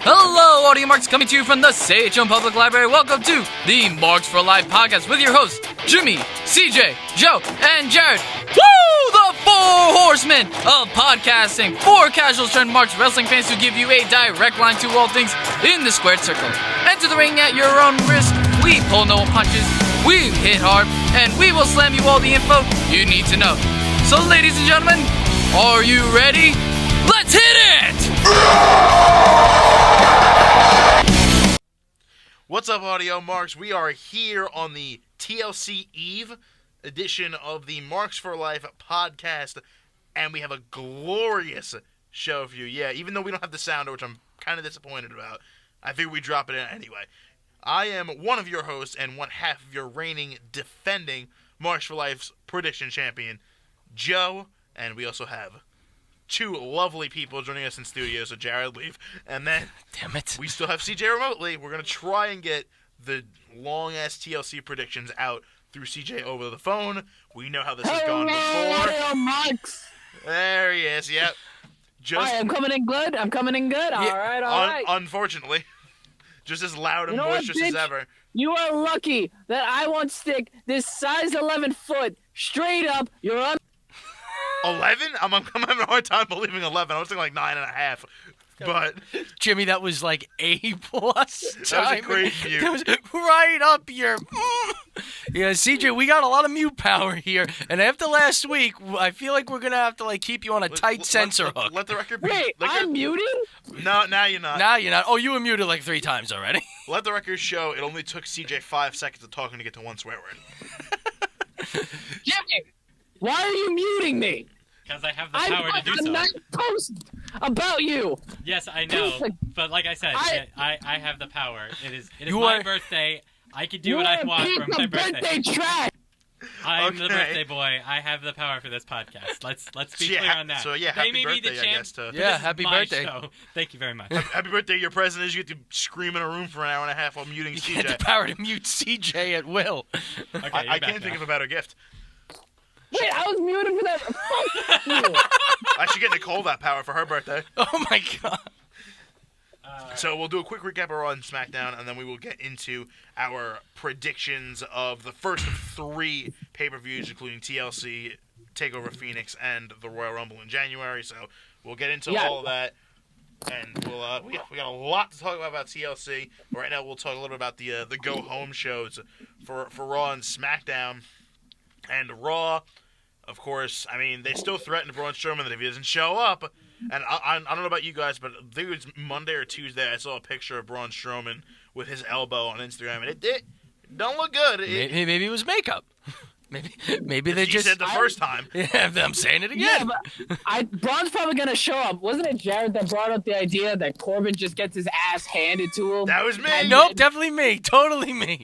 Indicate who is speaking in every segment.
Speaker 1: Hello, audio marks coming to you from the Sage Public Library. Welcome to the Marks for Life podcast with your hosts, Jimmy, CJ, Joe, and Jared. Woo! The four horsemen of podcasting. Four casuals turned marks wrestling fans who give you a direct line to all things in the squared circle. Enter the ring at your own risk. We pull no punches, we hit hard, and we will slam you all the info you need to know. So, ladies and gentlemen, are you ready? Let's hit it!
Speaker 2: What's up, Audio Marks? We are here on the TLC Eve edition of the Marks for Life podcast, and we have a glorious show for you. Yeah, even though we don't have the sounder, which I'm kind of disappointed about, I figured we'd drop it in anyway. I am one of your hosts and one half of your reigning, defending Marks for Life's prediction champion, Joe, and we also have two lovely people joining us in studio, so Jared leave, and then
Speaker 1: Damn it.
Speaker 2: we still have CJ remotely. We're going to try and get the long-ass TLC predictions out through CJ over the phone. We know how this has gone before.
Speaker 3: Hello, Max.
Speaker 2: There he is, yep.
Speaker 3: Hi, I'm coming in good. All right.
Speaker 2: Unfortunately. Just as loud and boisterous as ever.
Speaker 3: You are lucky that I won't stick this size 11 foot straight up your
Speaker 2: 11? I'm having a hard time believing 11. I was thinking like 9.5. But
Speaker 1: Jimmy, that was like A+.
Speaker 2: That was a great mute.
Speaker 1: That was right up your... Yeah, CJ, we got a lot of mute power here, and after last week, I feel like we're going to have to like keep you on a tight sensor hook.
Speaker 2: Let the record be...
Speaker 3: Wait, I'm muting?
Speaker 2: No, now you're not.
Speaker 1: Now you're not. Oh, you were muted like 3 times already.
Speaker 2: Let the record show it only took CJ 5 seconds of talking to get to one swear word.
Speaker 3: Jimmy, why are you muting me?
Speaker 4: Because I have the power to do so.
Speaker 3: I'm not post about you.
Speaker 4: Yes, I know. But like I said, I have the power. It is my birthday. I can do what I want for my birthday.
Speaker 3: Trash.
Speaker 4: I'm the birthday boy. I have the power for this podcast. Let's be clear on that.
Speaker 2: So yeah, happy birthday, I guess.
Speaker 1: Yeah, happy birthday.
Speaker 4: Show. Thank you very much.
Speaker 2: Happy birthday, your president. You get to scream in a room for an hour and a half while muting
Speaker 1: You
Speaker 2: CJ.
Speaker 1: had the power to mute CJ at will.
Speaker 4: Okay,
Speaker 2: I can't think of a better gift.
Speaker 3: Wait, I was muted for that. Fuck you.
Speaker 2: I should get Nicole that power for her birthday.
Speaker 1: Oh my god.
Speaker 2: So we'll do a quick recap of Raw and Smackdown, and then we will get into our predictions of the first of 3 pay-per-views, including TLC, TakeOver Phoenix, and the Royal Rumble in January. So we'll get into all of that, and we got a lot to talk about TLC. Right now, we'll talk a little bit about the go-home shows for Raw and Smackdown. And Raw, of course, I mean, they still threatened Braun Strowman that if he doesn't show up, and I don't know about you guys, but I think it was Monday or Tuesday, I saw a picture of Braun Strowman with his elbow on Instagram, and it don't look good.
Speaker 1: Maybe it was makeup. Maybe they just
Speaker 2: said the first time.
Speaker 1: Yeah, I'm saying it again.
Speaker 3: Yeah, but Braun's probably gonna show up. Wasn't it Jared that brought up the idea that Corbin just gets his ass handed to him?
Speaker 2: That was me.
Speaker 1: Nope, definitely me. Totally me.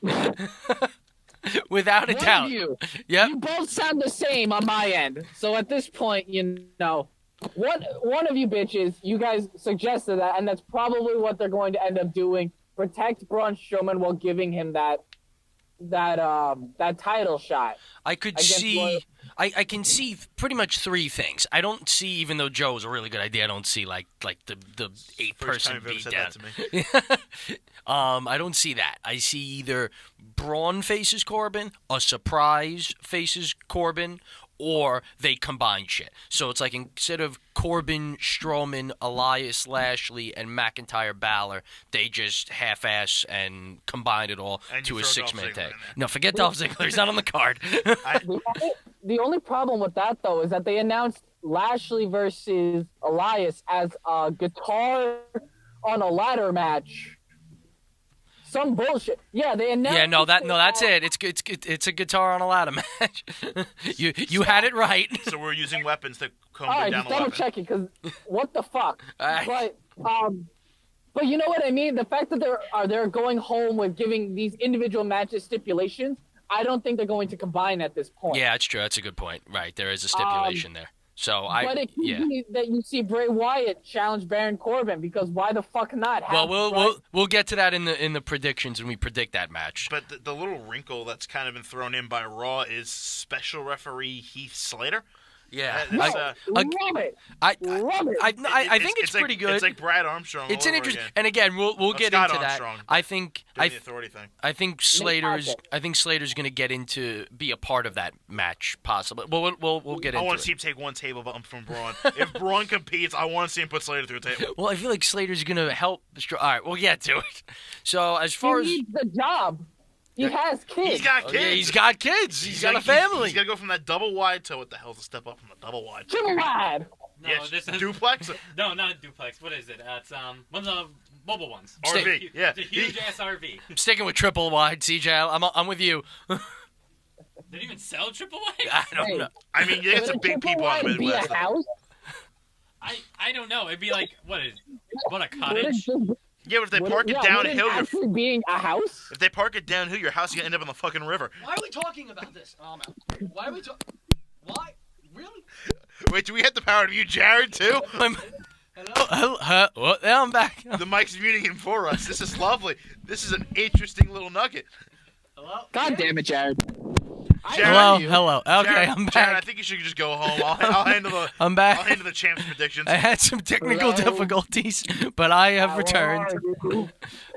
Speaker 1: Without a doubt.
Speaker 3: Of you.
Speaker 1: Yep.
Speaker 3: You both sound the same on my end. So at this point, you know, one of you bitches, you guys suggested that, and that's probably what they're going to end up doing. Protect Braun Strowman while giving him that title shot.
Speaker 1: I can see pretty much 3 things. I don't see, even though Joe was a really good idea, I don't see like the 8-person beatdown. I don't see that. I see either Braun faces Corbin, a surprise faces Corbin, or they combine shit. So it's like instead of Corbin, Strowman, Elias, Lashley, and McIntyre, Balor, they just half-ass and combine it all to a 6-man tag. No, forget Dolph Ziggler. He's not on the card.
Speaker 3: The only problem with that, though, is that they announced Lashley versus Elias as a guitar on a ladder match. Some bullshit. Yeah, they announced.
Speaker 1: Yeah, that's it. It's a guitar on a ladder match. you had it right.
Speaker 2: So we're using weapons to comb
Speaker 3: down
Speaker 2: the weapon.
Speaker 3: All right, just double checking, because what the fuck? But you know what I mean? The fact that they're going home with giving these individual matches stipulations, I don't think they're going to combine at this point.
Speaker 1: Yeah, that's true. That's a good point. Right, there is a stipulation there. So
Speaker 3: but it could be that you see Bray Wyatt challenge Baron Corbin, because why the fuck not?
Speaker 1: We'll get to that in the predictions when we predict that match.
Speaker 2: But the little wrinkle that's kind of been thrown in by Raw is special referee Heath Slater.
Speaker 1: Yeah,
Speaker 3: love it. I
Speaker 1: think it's pretty good.
Speaker 2: It's like Brad Armstrong.
Speaker 1: It's an interesting, and again, we'll get
Speaker 2: Scott
Speaker 1: into
Speaker 2: Armstrong,
Speaker 1: that. I think
Speaker 2: the authority thing.
Speaker 1: I think Slater's going to get into be a part of that match possibly. Well, we'll get into it.
Speaker 2: I want to see him take one table bump from Braun. If Braun competes, I want to see him put Slater through a table.
Speaker 1: Well, I feel like Slater's going to help. All right, we'll get to it. So as far
Speaker 3: he needs the job. He has kids.
Speaker 2: He's got kids.
Speaker 1: Yeah, he's got kids. He's got a family.
Speaker 2: He's got to go from that double wide to what the hell's a step up from the double wide?
Speaker 3: Triple wide.
Speaker 4: No,
Speaker 2: yes,
Speaker 4: this is
Speaker 2: duplex.
Speaker 4: No, not a duplex. What is it? It's one of the mobile ones.
Speaker 2: RV. Yeah,
Speaker 4: it's a huge ass RV.
Speaker 1: I'm sticking with triple wide, CJ. I'm with you.
Speaker 4: They didn't even sell triple wide.
Speaker 1: I don't know.
Speaker 2: I mean, you get some big people on the Midwest.
Speaker 3: Be a house?
Speaker 4: I don't know. It'd be like what a cottage.
Speaker 2: Yeah, but if they park it downhill,
Speaker 3: actually being a house.
Speaker 2: If they park it downhill, your house is gonna end up in the fucking river.
Speaker 1: Why are we talking about this? Oh, man. Why are we talking? Why? Really?
Speaker 2: Wait, do we have the power to mute Jared too?
Speaker 1: Hello. Now I'm back.
Speaker 2: The mic's muting him for us. This is lovely. This is an interesting little nugget.
Speaker 1: Hello.
Speaker 3: God damn it, Jared.
Speaker 1: Hello. Okay,
Speaker 2: Jared,
Speaker 1: I'm back.
Speaker 2: Jared, I think you should just go home. I'll handle the.
Speaker 1: I'm back.
Speaker 2: I'll handle the champs predictions.
Speaker 1: I had some technical difficulties, but I have returned.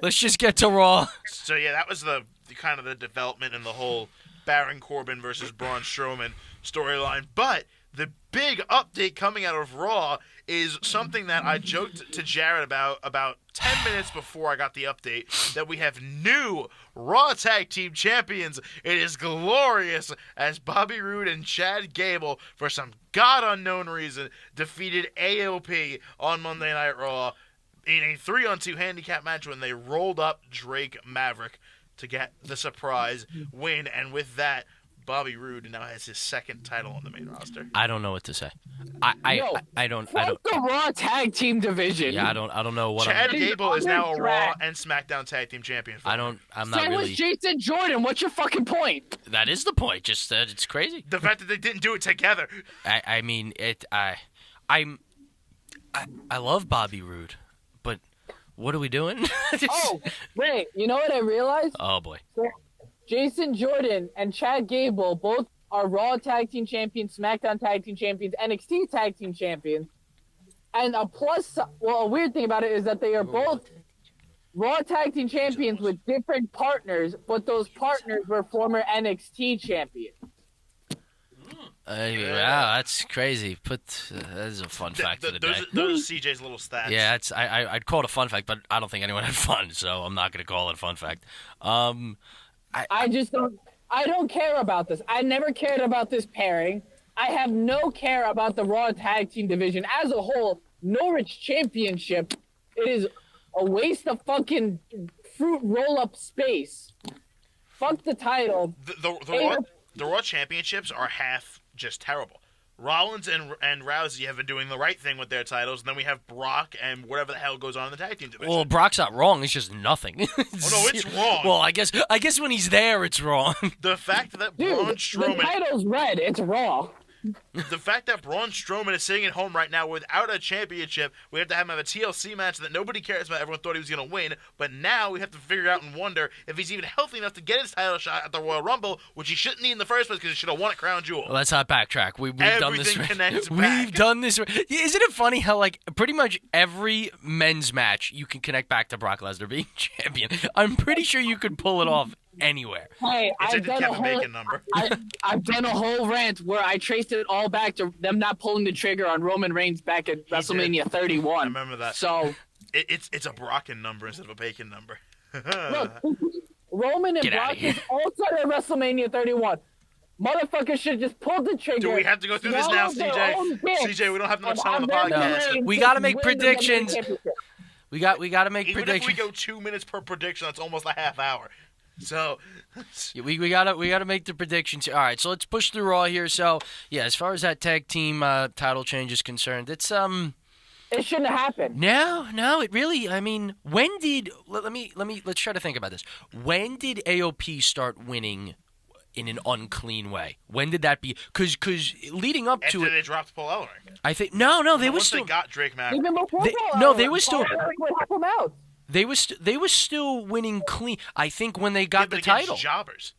Speaker 1: Let's just get to Raw.
Speaker 2: So yeah, that was the kind of the development in the whole Baron Corbin versus Braun Strowman storyline. But the big update coming out of Raw is something that I joked to Jared about 10 minutes before I got the update, that we have new Raw Tag Team Champions. It is glorious as Bobby Roode and Chad Gable, for some god-unknown reason, defeated AOP on Monday Night Raw in a 3-on-2 handicap match when they rolled up Drake Maverick to get the surprise win. And with that, Bobby Roode now has his second title on the main roster.
Speaker 1: I don't know what to say. I don't.
Speaker 3: The Raw Tag Team division.
Speaker 1: Yeah, I don't know what.
Speaker 2: Chad Gable is now a Raw and SmackDown Tag Team champion.
Speaker 1: I'm not really.
Speaker 3: was Jason Jordan. What's your fucking point?
Speaker 1: That is the point. Just that it's crazy.
Speaker 2: The fact that they didn't do it together.
Speaker 1: I mean it. I love Bobby Roode, but what are we doing?
Speaker 3: Oh, wait. You know what I realized?
Speaker 1: Oh boy.
Speaker 3: Jason Jordan and Chad Gable both are Raw Tag Team Champions, SmackDown Tag Team Champions, NXT Tag Team Champions. And a weird thing about it is that they are both Raw Tag Team Champions with different partners, but those partners were former NXT champions.
Speaker 1: Wow, that's crazy. That is a fun fact for the day.
Speaker 2: Those are CJ's little stats.
Speaker 1: Yeah, I'd call it a fun fact, but I don't think anyone had fun, so I'm not going to call it a fun fact.
Speaker 3: I just don't. I don't care about this. I never cared about this pairing. I have no care about the Raw Tag Team division as a whole. Norwich Championship. It is a waste of fucking fruit roll-up space. Fuck the title.
Speaker 2: The Raw Championships are half just terrible. Rollins and Rousey have been doing the right thing with their titles, and then we have Brock and whatever the hell goes on in the tag team division.
Speaker 1: Well, Brock's not wrong. It's just nothing.
Speaker 2: It's wrong.
Speaker 1: Well, I guess when he's there, it's wrong.
Speaker 2: The fact that Braun Strowman...
Speaker 3: the title's red. It's Raw.
Speaker 2: The fact that Braun Strowman is sitting at home right now without a championship, we have to have him have a TLC match that nobody cares about. Everyone thought he was going to win, but now we have to figure out and wonder if he's even healthy enough to get his title shot at the Royal Rumble, which he shouldn't need in the first place because he should have won at Crown Jewel.
Speaker 1: Well, let's not backtrack. We've done this.
Speaker 2: Connects
Speaker 1: We've
Speaker 2: back.
Speaker 1: done this. Isn't it funny how pretty much every men's match you can connect back to Brock Lesnar being champion? I'm pretty sure you could pull it off anywhere.
Speaker 3: Hey, I've done a whole rant where I traced it all back to them not pulling the trigger on Roman Reigns back at WrestleMania 31.
Speaker 2: I remember that.
Speaker 3: So
Speaker 2: it's a Brockin number instead of a Bacon number.
Speaker 3: Look, Roman and Brock is also at WrestleMania 31. Motherfuckers should have just pulled the trigger.
Speaker 2: Do we have to go through this now, CJ? CJ, we don't have much time on the podcast.
Speaker 1: No. We got to make predictions. We got to make
Speaker 2: Even
Speaker 1: predictions.
Speaker 2: If we go 2 minutes per prediction, that's almost a half hour. So
Speaker 1: we gotta make the predictions. All right, so let's push through Raw here. So yeah, as far as that tag team title change is concerned, it's
Speaker 3: it shouldn't have happened.
Speaker 1: No, it really. I mean, when did let's try to think about this. When did AOP start winning in an unclean way? When did that be? Because leading up to
Speaker 2: it, they dropped Paul Ellering.
Speaker 1: I think no, they were still.
Speaker 2: They got Drake Maverick.
Speaker 3: Even before
Speaker 1: they were still. They were still winning clean. I think when they got the title.
Speaker 2: Jobbers.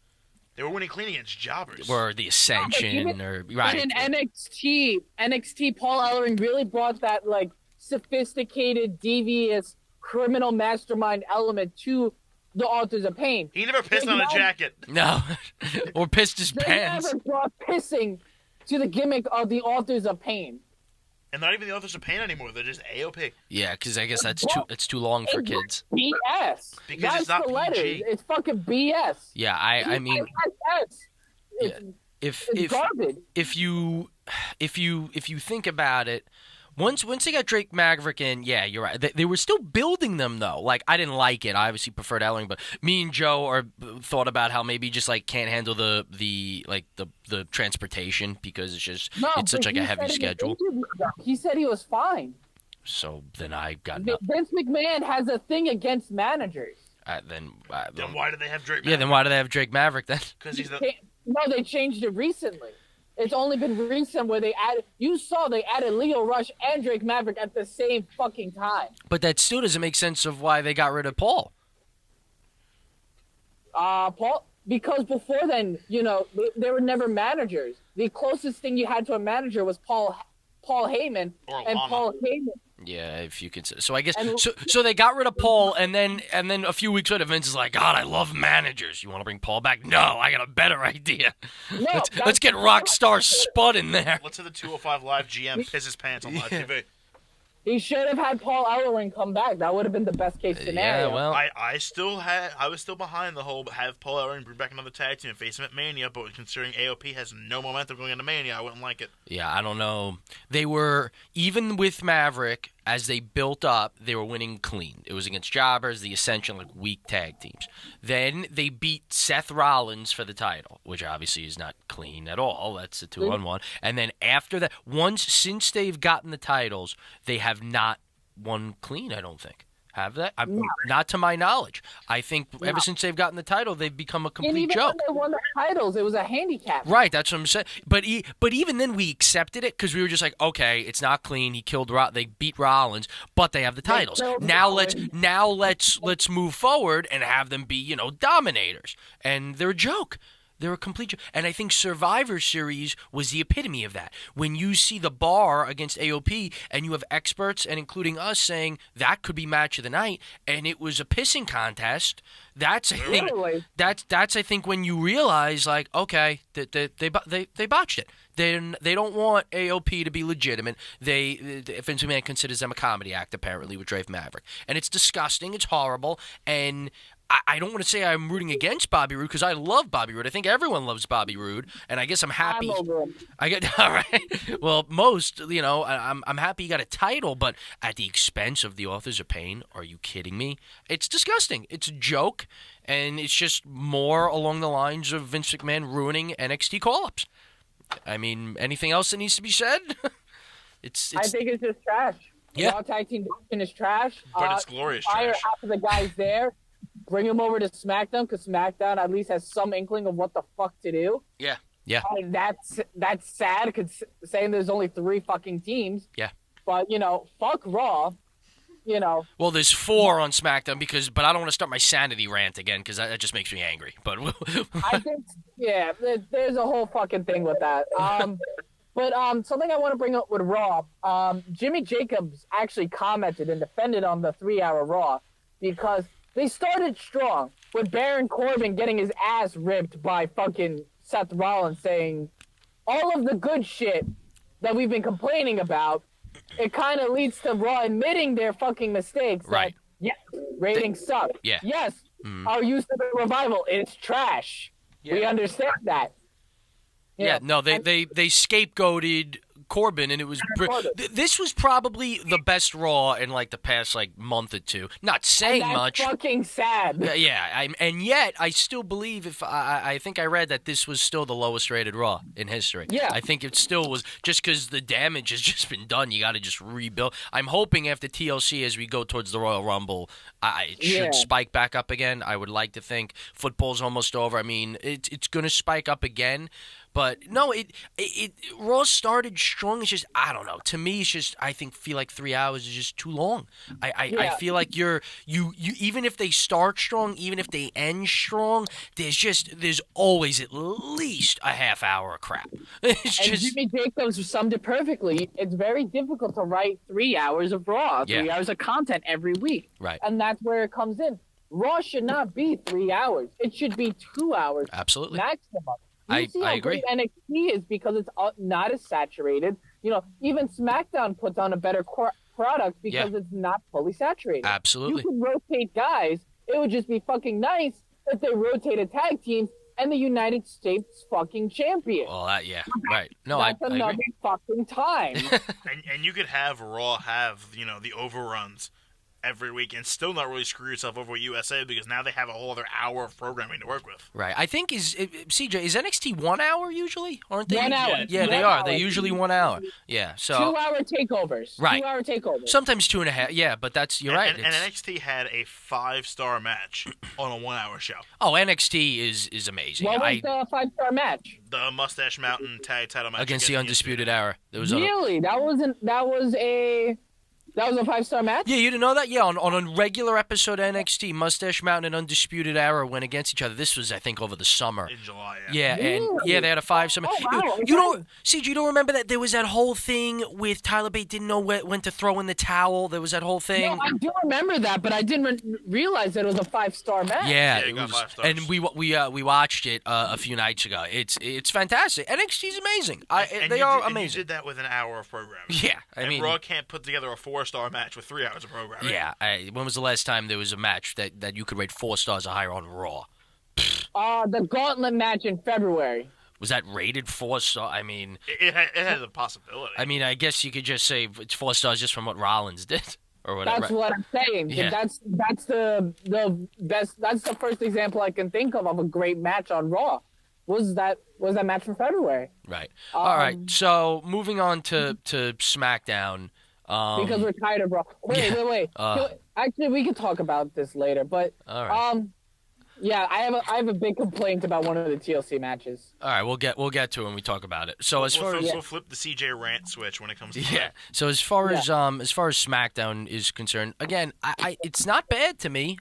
Speaker 2: They were winning clean against jobbers.
Speaker 1: Or the Ascension, right.
Speaker 3: In NXT, Paul Ellering really brought that like sophisticated, devious, criminal mastermind element to the Authors of Pain.
Speaker 2: He never pissed on a jacket.
Speaker 1: No, or pissed his pants.
Speaker 3: They never brought pissing to the gimmick of the Authors of Pain.
Speaker 2: And not even the Authors of Pain anymore. They're just AOP.
Speaker 1: Yeah, because I guess that's too long for kids.
Speaker 3: BS.
Speaker 2: Because
Speaker 3: that's
Speaker 2: it's not
Speaker 3: the letters.
Speaker 2: PG.
Speaker 3: It's fucking BS.
Speaker 1: Yeah, I mean, if you think about it, once they got Drake Maverick in, yeah, you're right. They were still building them though. Like I didn't like it. I obviously preferred Ellering, but me and Joe thought about how maybe just like can't handle the transportation because it's such like a heavy schedule.
Speaker 3: He said he was fine.
Speaker 1: So then I got
Speaker 3: Vince McMahon has a thing against managers.
Speaker 2: Then why do they have Drake Maverick?
Speaker 1: Yeah, then why do they have Drake Maverick then?
Speaker 2: Because he's
Speaker 3: No, they changed it recently. It's only been recent where they added. You saw they added Leo Rush and Drake Maverick at the same fucking time.
Speaker 1: But that still doesn't make sense of why they got rid of Paul.
Speaker 3: Paul, because before then, they were never managers. The closest thing you had to a manager was Paul Heyman, and Paul Heyman.
Speaker 1: Yeah, if you consider. So I guess so they got rid of Paul, and then a few weeks later, Vince is like, God, I love managers. You want to bring Paul back? No, I got a better idea.
Speaker 3: No,
Speaker 1: let's get Rockstar Spud in there.
Speaker 2: Let's have the 205 Live GM piss his pants on live TV.
Speaker 3: He should have had Paul Ellering come back. That would have been the best case scenario.
Speaker 1: Yeah, well,
Speaker 2: I was still behind the whole have Paul Ellering bring back another tag team and face him at Mania, but considering AOP has no momentum going into Mania, I wouldn't like it.
Speaker 1: Yeah, I don't know. They were, even with Maverick, as they built up, they were winning clean. It was against jobbers, the Ascension, like weak tag teams. Then they beat Seth Rollins for the title, which obviously is not clean at all. That's a 2-on-1. And then after that, since they've gotten the titles, they have not won clean, I don't think. Have they? Not to my knowledge. I think ever since they've gotten the title, they've become a complete joke.
Speaker 3: When they won the titles, it was a handicap.
Speaker 1: Right, that's what I'm saying. But even then, we accepted it because we were just like, okay, it's not clean. He killed they beat Rollins, but they have the titles. Now let's move forward and have them be dominators. And they're a joke. They're a complete joke. And I think Survivor Series was the epitome of that. When you see the bar against AOP and you have experts, and including us, saying that could be match of the night, and it was a pissing contest, that's I think when you realize, like, okay, they botched it. They don't want AOP to be legitimate. Vince McMahon considers them a comedy act, apparently, with Drake Maverick. And it's disgusting. It's horrible. And I don't want to say I'm rooting against Bobby Roode because I love Bobby Roode. I think everyone loves Bobby Roode, and I guess I'm happy. All right. Well, I'm happy he got a title, but at the expense of the Authors of Pain. Are you kidding me? It's disgusting. It's a joke, and it's just more along the lines of Vince McMahon ruining NXT call-ups. I mean, anything else that needs to be said? It's.
Speaker 3: I think it's just trash.
Speaker 1: Yeah.
Speaker 3: The Raw Tag Team division is trash.
Speaker 2: But it's glorious trash.
Speaker 3: Fire half of the guys there. Bring them over to SmackDown because SmackDown at least has some inkling of what the fuck to do.
Speaker 1: Yeah.
Speaker 3: And that's sad because saying there's only 3 fucking teams.
Speaker 1: Yeah.
Speaker 3: But, fuck Raw.
Speaker 1: Well, there's 4 on SmackDown but I don't want to start my sanity rant again because that just makes me angry. But
Speaker 3: I think, there's a whole fucking thing with that. But something I want to bring up with Raw, Jimmy Jacobs actually commented and defended on the 3-hour Raw because they started strong with Baron Corbin getting his ass ripped by fucking Seth Rollins, saying all of the good shit that we've been complaining about. It kind of leads to Raw admitting their fucking mistakes.
Speaker 1: Right.
Speaker 3: Yes, ratings suck.
Speaker 1: Yeah.
Speaker 3: Yes, our use of the revival is trash. Yeah. We understand that.
Speaker 1: They scapegoated Corbin, and it was this was probably the best Raw in like the past month or two. Not saying much.
Speaker 3: Fucking sad.
Speaker 1: And yet I still believe I think I read that this was still the lowest rated Raw in history.
Speaker 3: Yeah,
Speaker 1: I think it still was just because the damage has just been done. You got to just rebuild. I'm hoping after TLC as we go towards the Royal Rumble, it should spike back up again. I would like to think football's almost over. I mean, it's going to spike up again. But no, it Raw started strong. It's just I don't know. To me, it's just feel like 3 hours is just too long. I feel like you even if they start strong, even if they end strong, there's always at least a half hour of crap. It's
Speaker 3: and
Speaker 1: just
Speaker 3: Jimmy Jacobs summed it perfectly. It's very difficult to write 3 hours of Raw, 3 hours of content every week.
Speaker 1: Right.
Speaker 3: And that's where it comes in. Raw should not be 3 hours. It should be 2 hours.
Speaker 1: Absolutely.
Speaker 3: Maximum.
Speaker 1: I agree.
Speaker 3: NXT is because it's not as saturated. Even SmackDown puts on a better product because it's not fully saturated.
Speaker 1: Absolutely.
Speaker 3: You could rotate guys. It would just be fucking nice if they rotated tag teams and the United States fucking champion.
Speaker 1: Well, right. No,
Speaker 3: That's
Speaker 1: I
Speaker 3: another
Speaker 1: agree.
Speaker 3: fucking time.
Speaker 2: and you could have Raw have the overruns every week and still not really screw yourself over with USA because now they have a whole other hour of programming to work with.
Speaker 1: Right. I think CJ, is NXT 1 hour usually? Aren't they?
Speaker 3: 1 hour.
Speaker 1: Yeah, they are. They're usually 1 hour. Yeah. So
Speaker 3: 2 hour takeovers.
Speaker 1: Right.
Speaker 3: 2 hour takeovers.
Speaker 1: Sometimes 2.5. Yeah, but you're right.
Speaker 2: And NXT had a 5-star match on a 1 hour show.
Speaker 1: Oh, NXT is amazing.
Speaker 3: What was the 5-star match?
Speaker 2: The Mustache Mountain tag title match
Speaker 1: against the Undisputed Era. There was
Speaker 3: really? That was a 5-star match?
Speaker 1: Yeah, you didn't know that? Yeah, on a regular episode of NXT, Mustache Mountain and Undisputed Era went against each other. This was, I think, over the summer.
Speaker 2: In July,
Speaker 1: yeah.
Speaker 3: Really?
Speaker 1: And they had a 5-star match.
Speaker 3: Wow,
Speaker 1: You don't remember that there was that whole thing with Tyler Bate didn't know when to throw in the towel? There was that whole thing.
Speaker 3: No, I do remember that, but I didn't realize that it was a 5-star match.
Speaker 1: Yeah,
Speaker 2: it
Speaker 1: was,
Speaker 2: 5 stars.
Speaker 1: and we watched it a few nights ago. It's fantastic. NXT's amazing. They are amazing.
Speaker 2: And you did that with an hour of programming.
Speaker 1: Yeah, I mean,
Speaker 2: Raw can't put together a 4-star match with 3 hours of programming.
Speaker 1: Yeah, when was the last time there was a match that you could rate 4 stars or higher on Raw?
Speaker 3: The Gauntlet match in February.
Speaker 1: Was that rated 4 stars? I mean,
Speaker 2: it has a possibility.
Speaker 1: I mean, I guess you could just say it's 4 stars just from what Rollins did or whatever.
Speaker 3: That's what I'm saying.
Speaker 1: Yeah.
Speaker 3: That's the best. That's the first example I can think of a great match on Raw. Was that match from February?
Speaker 1: Right. All right. So moving on to SmackDown.
Speaker 3: Because we're tired of Raw. Wait. Actually, we can talk about this later. But
Speaker 1: all right.
Speaker 3: Yeah, I have a big complaint about one of the TLC matches.
Speaker 1: All right, we'll get to it when we talk about it. So
Speaker 2: we'll flip the CJ rant switch when it comes to that.
Speaker 1: So as far as SmackDown is concerned, again, I it's not bad to me.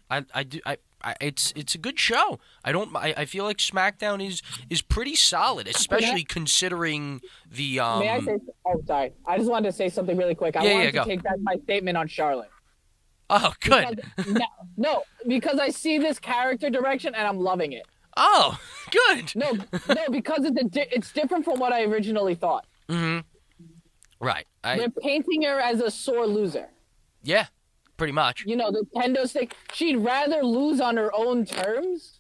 Speaker 1: It's a good show. I feel like SmackDown is pretty solid, especially considering the.
Speaker 3: May I say? Oh, sorry. I just wanted to say something really quick. I wanted to take back my statement on Charlotte.
Speaker 1: Oh, good.
Speaker 3: No, because I see this character direction and I'm loving it.
Speaker 1: Oh, good.
Speaker 3: No, because it's different from what I originally thought.
Speaker 1: Mm-hmm. Right.
Speaker 3: They're painting her as a sore loser.
Speaker 1: Yeah, pretty much.
Speaker 3: The kendo stick. She'd rather lose on her own terms.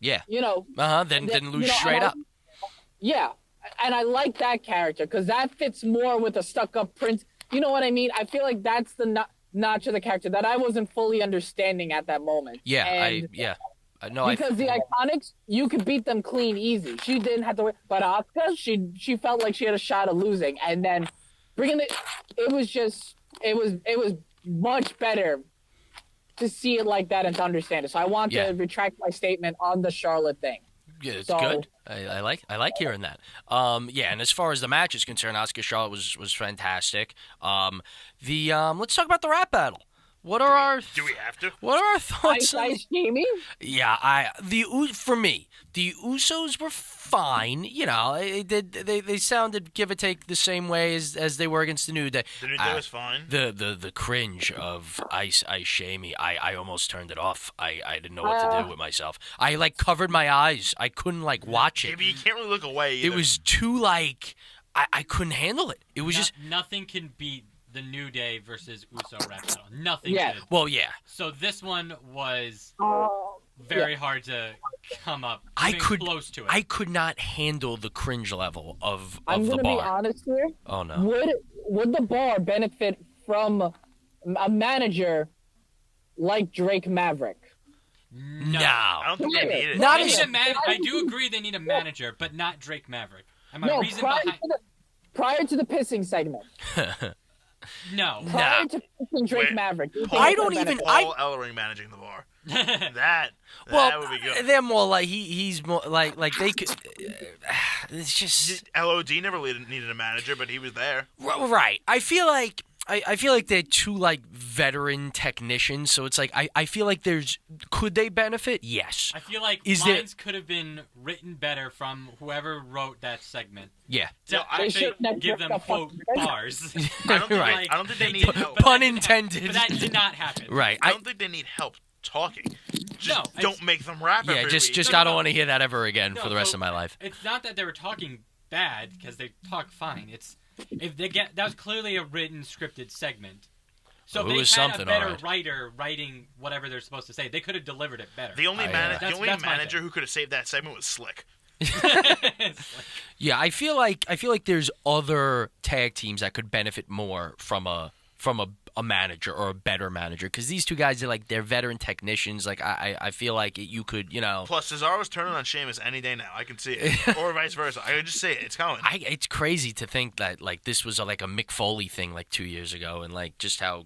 Speaker 1: Yeah.
Speaker 3: Than
Speaker 1: lose straight up.
Speaker 3: Yeah, and I like that character because that fits more with a stuck-up prince. You know what I mean? I feel like that's the notch of the character that I wasn't fully understanding at that moment.
Speaker 1: Yeah,
Speaker 3: because the Iconics, you could beat them clean easy. She didn't have to worry. But Asuka, she felt like she had a shot of losing, and then bringing it was much better to see it like that and to understand it. So I want to retract my statement on the Charlotte thing.
Speaker 1: Yeah, it's good. I like hearing that. And as far as the match is concerned, Asuka Charlotte was fantastic. Let's talk about the rap battle. Do we have to? What are our thoughts?
Speaker 3: Ice Jamie?
Speaker 1: Yeah, for me, the Usos were fine. They sounded give or take the same way as they were against the New Day.
Speaker 2: The New Day was fine.
Speaker 1: The cringe of Ice Jamie, I almost turned it off. I didn't know what to do with myself. I covered my eyes. I couldn't watch it.
Speaker 2: Yeah, but you can't really look away either.
Speaker 1: It was too I couldn't handle it. It was just
Speaker 4: nothing can beat the New Day versus Uso rap battle. Nothing.
Speaker 3: Yeah.
Speaker 4: Could.
Speaker 1: Well, yeah.
Speaker 4: So this one was very hard to come up. Close to it.
Speaker 1: I could not handle the cringe level of
Speaker 3: I'm
Speaker 1: the bar.
Speaker 3: I'm gonna be honest here.
Speaker 1: Oh no.
Speaker 3: Would the bar benefit from a manager like Drake Maverick?
Speaker 1: No.
Speaker 2: I don't think they need it.
Speaker 4: I do agree they need a manager, but not Drake Maverick. And my reason
Speaker 3: prior to the pissing segment.
Speaker 4: No.
Speaker 3: Prior to Drake Maverick.
Speaker 2: I don't even. Paul Ellering managing the bar. that would be good.
Speaker 1: They're more like he's more like they could. It's just
Speaker 2: LOD never needed a manager, but he was there.
Speaker 1: Right. I feel like they're two like veteran technicians, so it's like I feel like could they benefit? Yes.
Speaker 4: I feel like lines could have been written better from whoever wrote that segment.
Speaker 1: Yeah.
Speaker 4: To actually give them quote bars.
Speaker 2: I don't think they need help.
Speaker 1: Pun intended.
Speaker 4: But that did not happen.
Speaker 1: Right.
Speaker 2: I don't think they need help talking. Just don't make them rap.
Speaker 1: Yeah. Just I don't want to hear that ever again for the rest of my life.
Speaker 4: It's not that they were talking bad because they talk fine. That was clearly a written, scripted segment. So if they had a better writer writing whatever they're supposed to say, they could have delivered it better.
Speaker 2: The only manager who could have saved that segment was Slick.
Speaker 1: Yeah, I feel like there's other tag teams that could benefit more from a manager or a better manager, because these two guys they're veteran technicians. Like I feel like you could
Speaker 2: Plus, Cesaro's turning on Sheamus any day now. I can see it, or vice versa. I could just say it. It's coming.
Speaker 1: It's crazy to think that this was a Mick Foley thing 2 years ago, and just how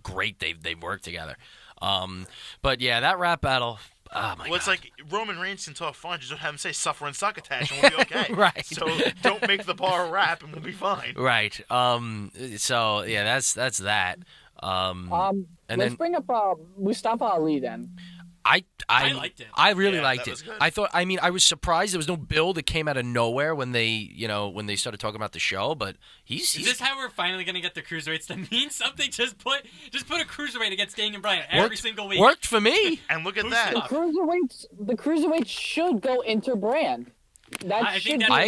Speaker 1: great they worked together. But yeah, that rap battle. Oh my God.
Speaker 2: It's like Roman Reigns can talk fun. Just have him say "suffer and succotash" and we'll be okay.
Speaker 1: Right.
Speaker 2: So don't make the bar rap and we'll be fine.
Speaker 1: Right. So yeah, that's that. And
Speaker 3: let's bring up Mustafa Ali then.
Speaker 1: I
Speaker 4: liked it.
Speaker 1: I really liked
Speaker 2: it.
Speaker 1: I thought. I mean, I was surprised there was no build. It came out of nowhere when they started talking about the show. But he's.
Speaker 4: Is this how we're finally gonna get the cruiserweights to mean something? Just put a cruiserweight against Daniel Bryan every single week.
Speaker 1: Worked for me.
Speaker 2: And look at that.
Speaker 3: The cruiserweights should go inter-brand.
Speaker 1: I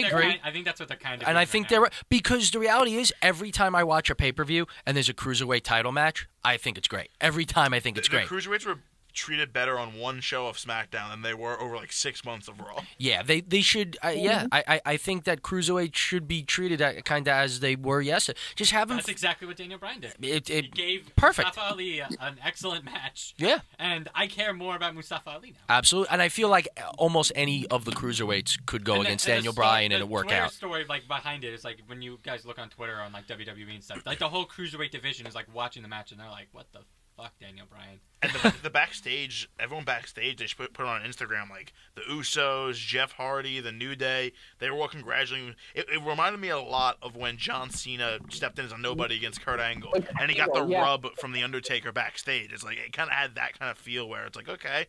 Speaker 1: agree.
Speaker 4: I think that's what they're kind of.
Speaker 1: And I think they're because the reality is, every time I watch a pay-per-view and there's a cruiserweight title match, I think it's great. Every time I think it's great.
Speaker 2: The cruiserweights were treated better on one show of SmackDown than they were over 6 months of Raw.
Speaker 1: Yeah, they should. I think that cruiserweight should be treated kind of as they were yesterday. Just have them.
Speaker 4: That's exactly what Daniel Bryan did.
Speaker 1: He
Speaker 4: gave
Speaker 1: perfect.
Speaker 4: Mustafa Ali an excellent match.
Speaker 1: Yeah,
Speaker 4: and I care more about Mustafa Ali now.
Speaker 1: Absolutely, and I feel like almost any of the cruiserweights could go against Daniel Bryan and it work out.
Speaker 4: The story behind it is when you guys look on Twitter on WWE and stuff. The whole cruiserweight division is watching the match and they're like, "What the fuck, Daniel Bryan?"
Speaker 2: And the backstage, everyone backstage, they put on Instagram the Usos, Jeff Hardy, the New Day. They were all congratulating. It reminded me a lot of when John Cena stepped in as a nobody against Kurt Angle, and he got the rub from the Undertaker backstage. It's it kind of had that kind of feel where it's okay.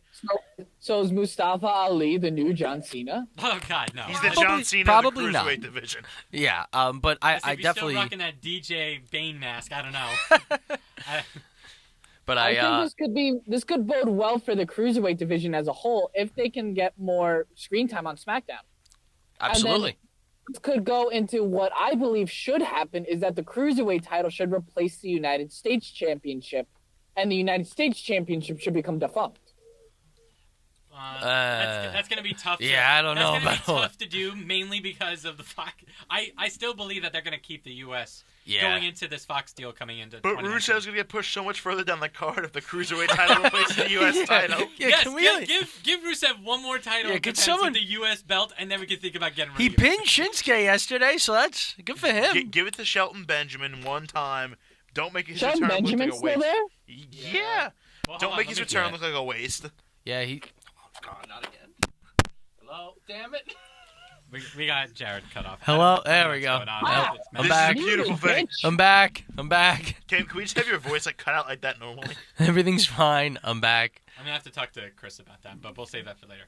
Speaker 3: So is Mustafa Ali the new John Cena?
Speaker 4: Oh God, no.
Speaker 2: He's the John Cena of the cruiserweight division.
Speaker 1: Yeah, but I definitely
Speaker 4: still rocking that DJ Bane mask. I don't know.
Speaker 1: But
Speaker 3: I think this could bode well for the cruiserweight division as a whole if they can get more screen time on SmackDown.
Speaker 1: Absolutely.
Speaker 3: This could go into what I believe should happen is that the cruiserweight title should replace the United States Championship, and the United States Championship should become defunct.
Speaker 4: That's going to be tough.
Speaker 1: I don't know.
Speaker 4: That's going to be tough to do, mainly because of the Fox. I still believe that they're going to keep the U.S. going into this Fox deal coming into.
Speaker 2: But Rusev's going to get pushed so much further down the card if the cruiserweight title replaces the U.S. title.
Speaker 4: Yes, give Rusev one more title with the U.S. belt, and then we can think about getting rid of him.
Speaker 1: He pinned Shinsuke yesterday, so that's good for him.
Speaker 2: Give it to Shelton Benjamin one time. Don't make his
Speaker 3: Shelton
Speaker 2: return
Speaker 3: Benjamin's
Speaker 2: look like a waste.
Speaker 3: Still there?
Speaker 2: Yeah. Well, don't make his return look like a waste.
Speaker 1: Yeah,
Speaker 4: God, not again. Hello? Damn it. We got Jared cut off.
Speaker 1: Hello? There we go. I'm back.
Speaker 2: This is a beautiful thing.
Speaker 1: I'm back.
Speaker 2: Can we just have your voice cut out like that normally?
Speaker 1: Everything's fine. I'm back.
Speaker 4: I'm going to have to talk to Chris about that, but we'll save that for later.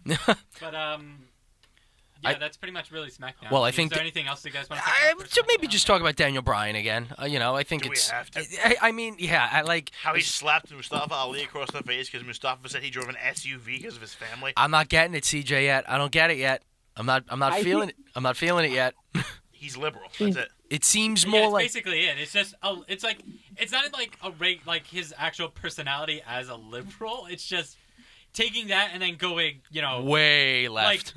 Speaker 4: But, that's pretty much really SmackDown.
Speaker 1: Well, I think.
Speaker 4: Is there anything else you guys want to talk about?
Speaker 1: So maybe just talk about Daniel Bryan again. I think
Speaker 2: Do
Speaker 1: it's.
Speaker 2: We have to?
Speaker 1: I mean, yeah, I like
Speaker 2: how he slapped Mustafa Ali across the face because Mustafa said he drove an SUV because of his family.
Speaker 1: I'm not getting it, CJ, yet. I don't get it yet. I'm not feeling it. I'm not feeling it yet.
Speaker 2: He's liberal. That's it.
Speaker 1: It seems more like
Speaker 4: basically it. It's just it's not like his actual personality as a liberal. It's just taking that and then going,
Speaker 1: way left,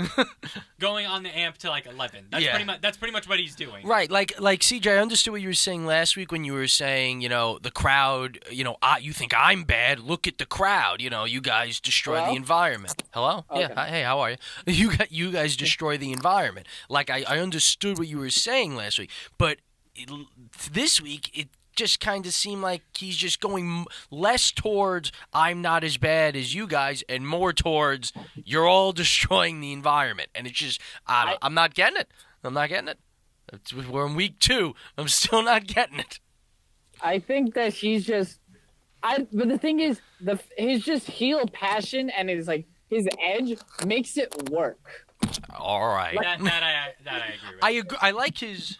Speaker 4: going on the amp to 11. That's pretty much what he's doing.
Speaker 1: Right, like CJ, I understood what you were saying last week when you were saying, the crowd, you think I'm bad. Look at the crowd. You guys destroy the environment. Hello? Okay. Yeah. Hey, how are you? You guys destroy the environment. I understood what you were saying last week, but this week just kind of seem like he's just going less towards I'm not as bad as you guys and more towards you're all destroying the environment. And it's just, I'm not getting it. I'm not getting it. We're in week 2. I'm still not getting it.
Speaker 3: I think that he's just, but the thing is, his just heel passion and his edge makes it work.
Speaker 1: All right.
Speaker 4: That I agree with.
Speaker 1: I like his.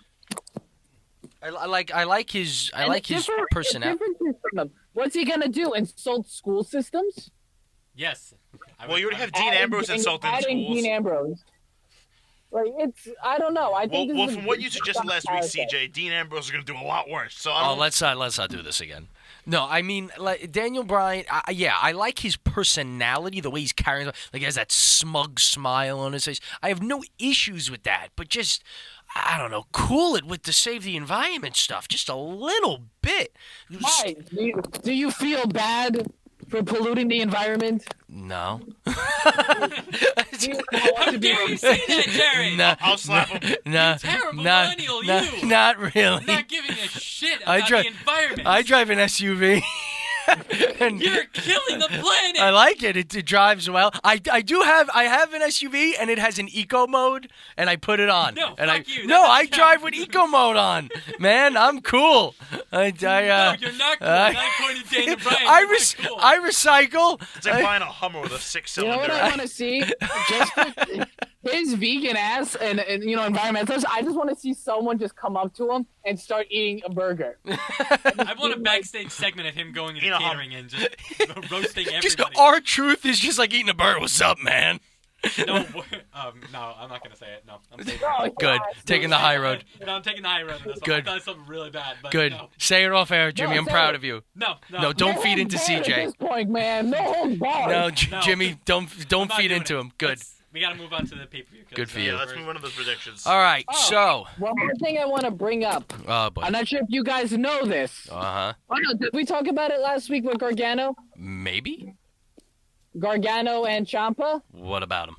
Speaker 1: I like his personality.
Speaker 3: What's he gonna do? Insult school systems?
Speaker 4: Yes.
Speaker 2: Well, you already have Dean Ambrose insulting schools.
Speaker 3: Dean Ambrose. Like, I don't know. I think.
Speaker 2: Well, from what you suggested last week, CJ, Dean Ambrose is gonna do a lot worse. So
Speaker 1: let's not do this again. No, I mean, like, Daniel Bryan. I like his personality, the way he's carrying. Like, he has that smug smile on his face. I have no issues with that, but just, I don't know, cool it with the save the environment stuff, just a little bit.
Speaker 3: Why? Do you feel bad for polluting the environment?
Speaker 1: No.
Speaker 4: How dare you say that, Jerry?
Speaker 1: No,
Speaker 2: I'll slap him.
Speaker 1: No,
Speaker 4: you terrible millennial, you.
Speaker 1: Not really.
Speaker 4: I'm not giving a shit about the environment.
Speaker 1: I drive an SUV. And
Speaker 4: you're killing the planet.
Speaker 1: I like it. It drives well. I have an SUV and it has an eco mode and I put it on.
Speaker 4: No,
Speaker 1: and
Speaker 4: fuck you.
Speaker 1: I drive with eco mode on. Man, I'm cool.
Speaker 4: No, you're not cool. Not according to Daniel Bryan.
Speaker 1: I recycle.
Speaker 2: It's like buying a Hummer with a 6-cylinder.
Speaker 3: You know what I want to see? Just his vegan ass and environmentalists. I just want to see someone just come up to him and start eating a burger.
Speaker 4: I want a backstage segment of him going into catering and just roasting everybody.
Speaker 1: Just R-Truth is just like eating a burger. What's up, man?
Speaker 4: No, I'm not gonna say it. No, I'm saying
Speaker 1: Good. Taking the high road.
Speaker 4: No, I'm taking the high road.
Speaker 1: Good.
Speaker 4: I thought something really bad. But
Speaker 1: good.
Speaker 4: No.
Speaker 1: Say it off air, Jimmy. I'm proud of you.
Speaker 4: No.
Speaker 1: Don't feed into CJ.
Speaker 3: At this point, man, no holds barred.
Speaker 1: No, Jimmy, don't feed into him. Good.
Speaker 4: We gotta move on to the pay-per-view.
Speaker 1: Good for you.
Speaker 2: Let's move on to those predictions.
Speaker 1: All right, so.
Speaker 3: One more thing I want to bring up.
Speaker 1: Oh, boy.
Speaker 3: I'm not sure if you guys know this.
Speaker 1: Uh-huh.
Speaker 3: Oh, no, did we talk about it last week with Gargano?
Speaker 1: Maybe.
Speaker 3: Gargano and Ciampa?
Speaker 1: What about them?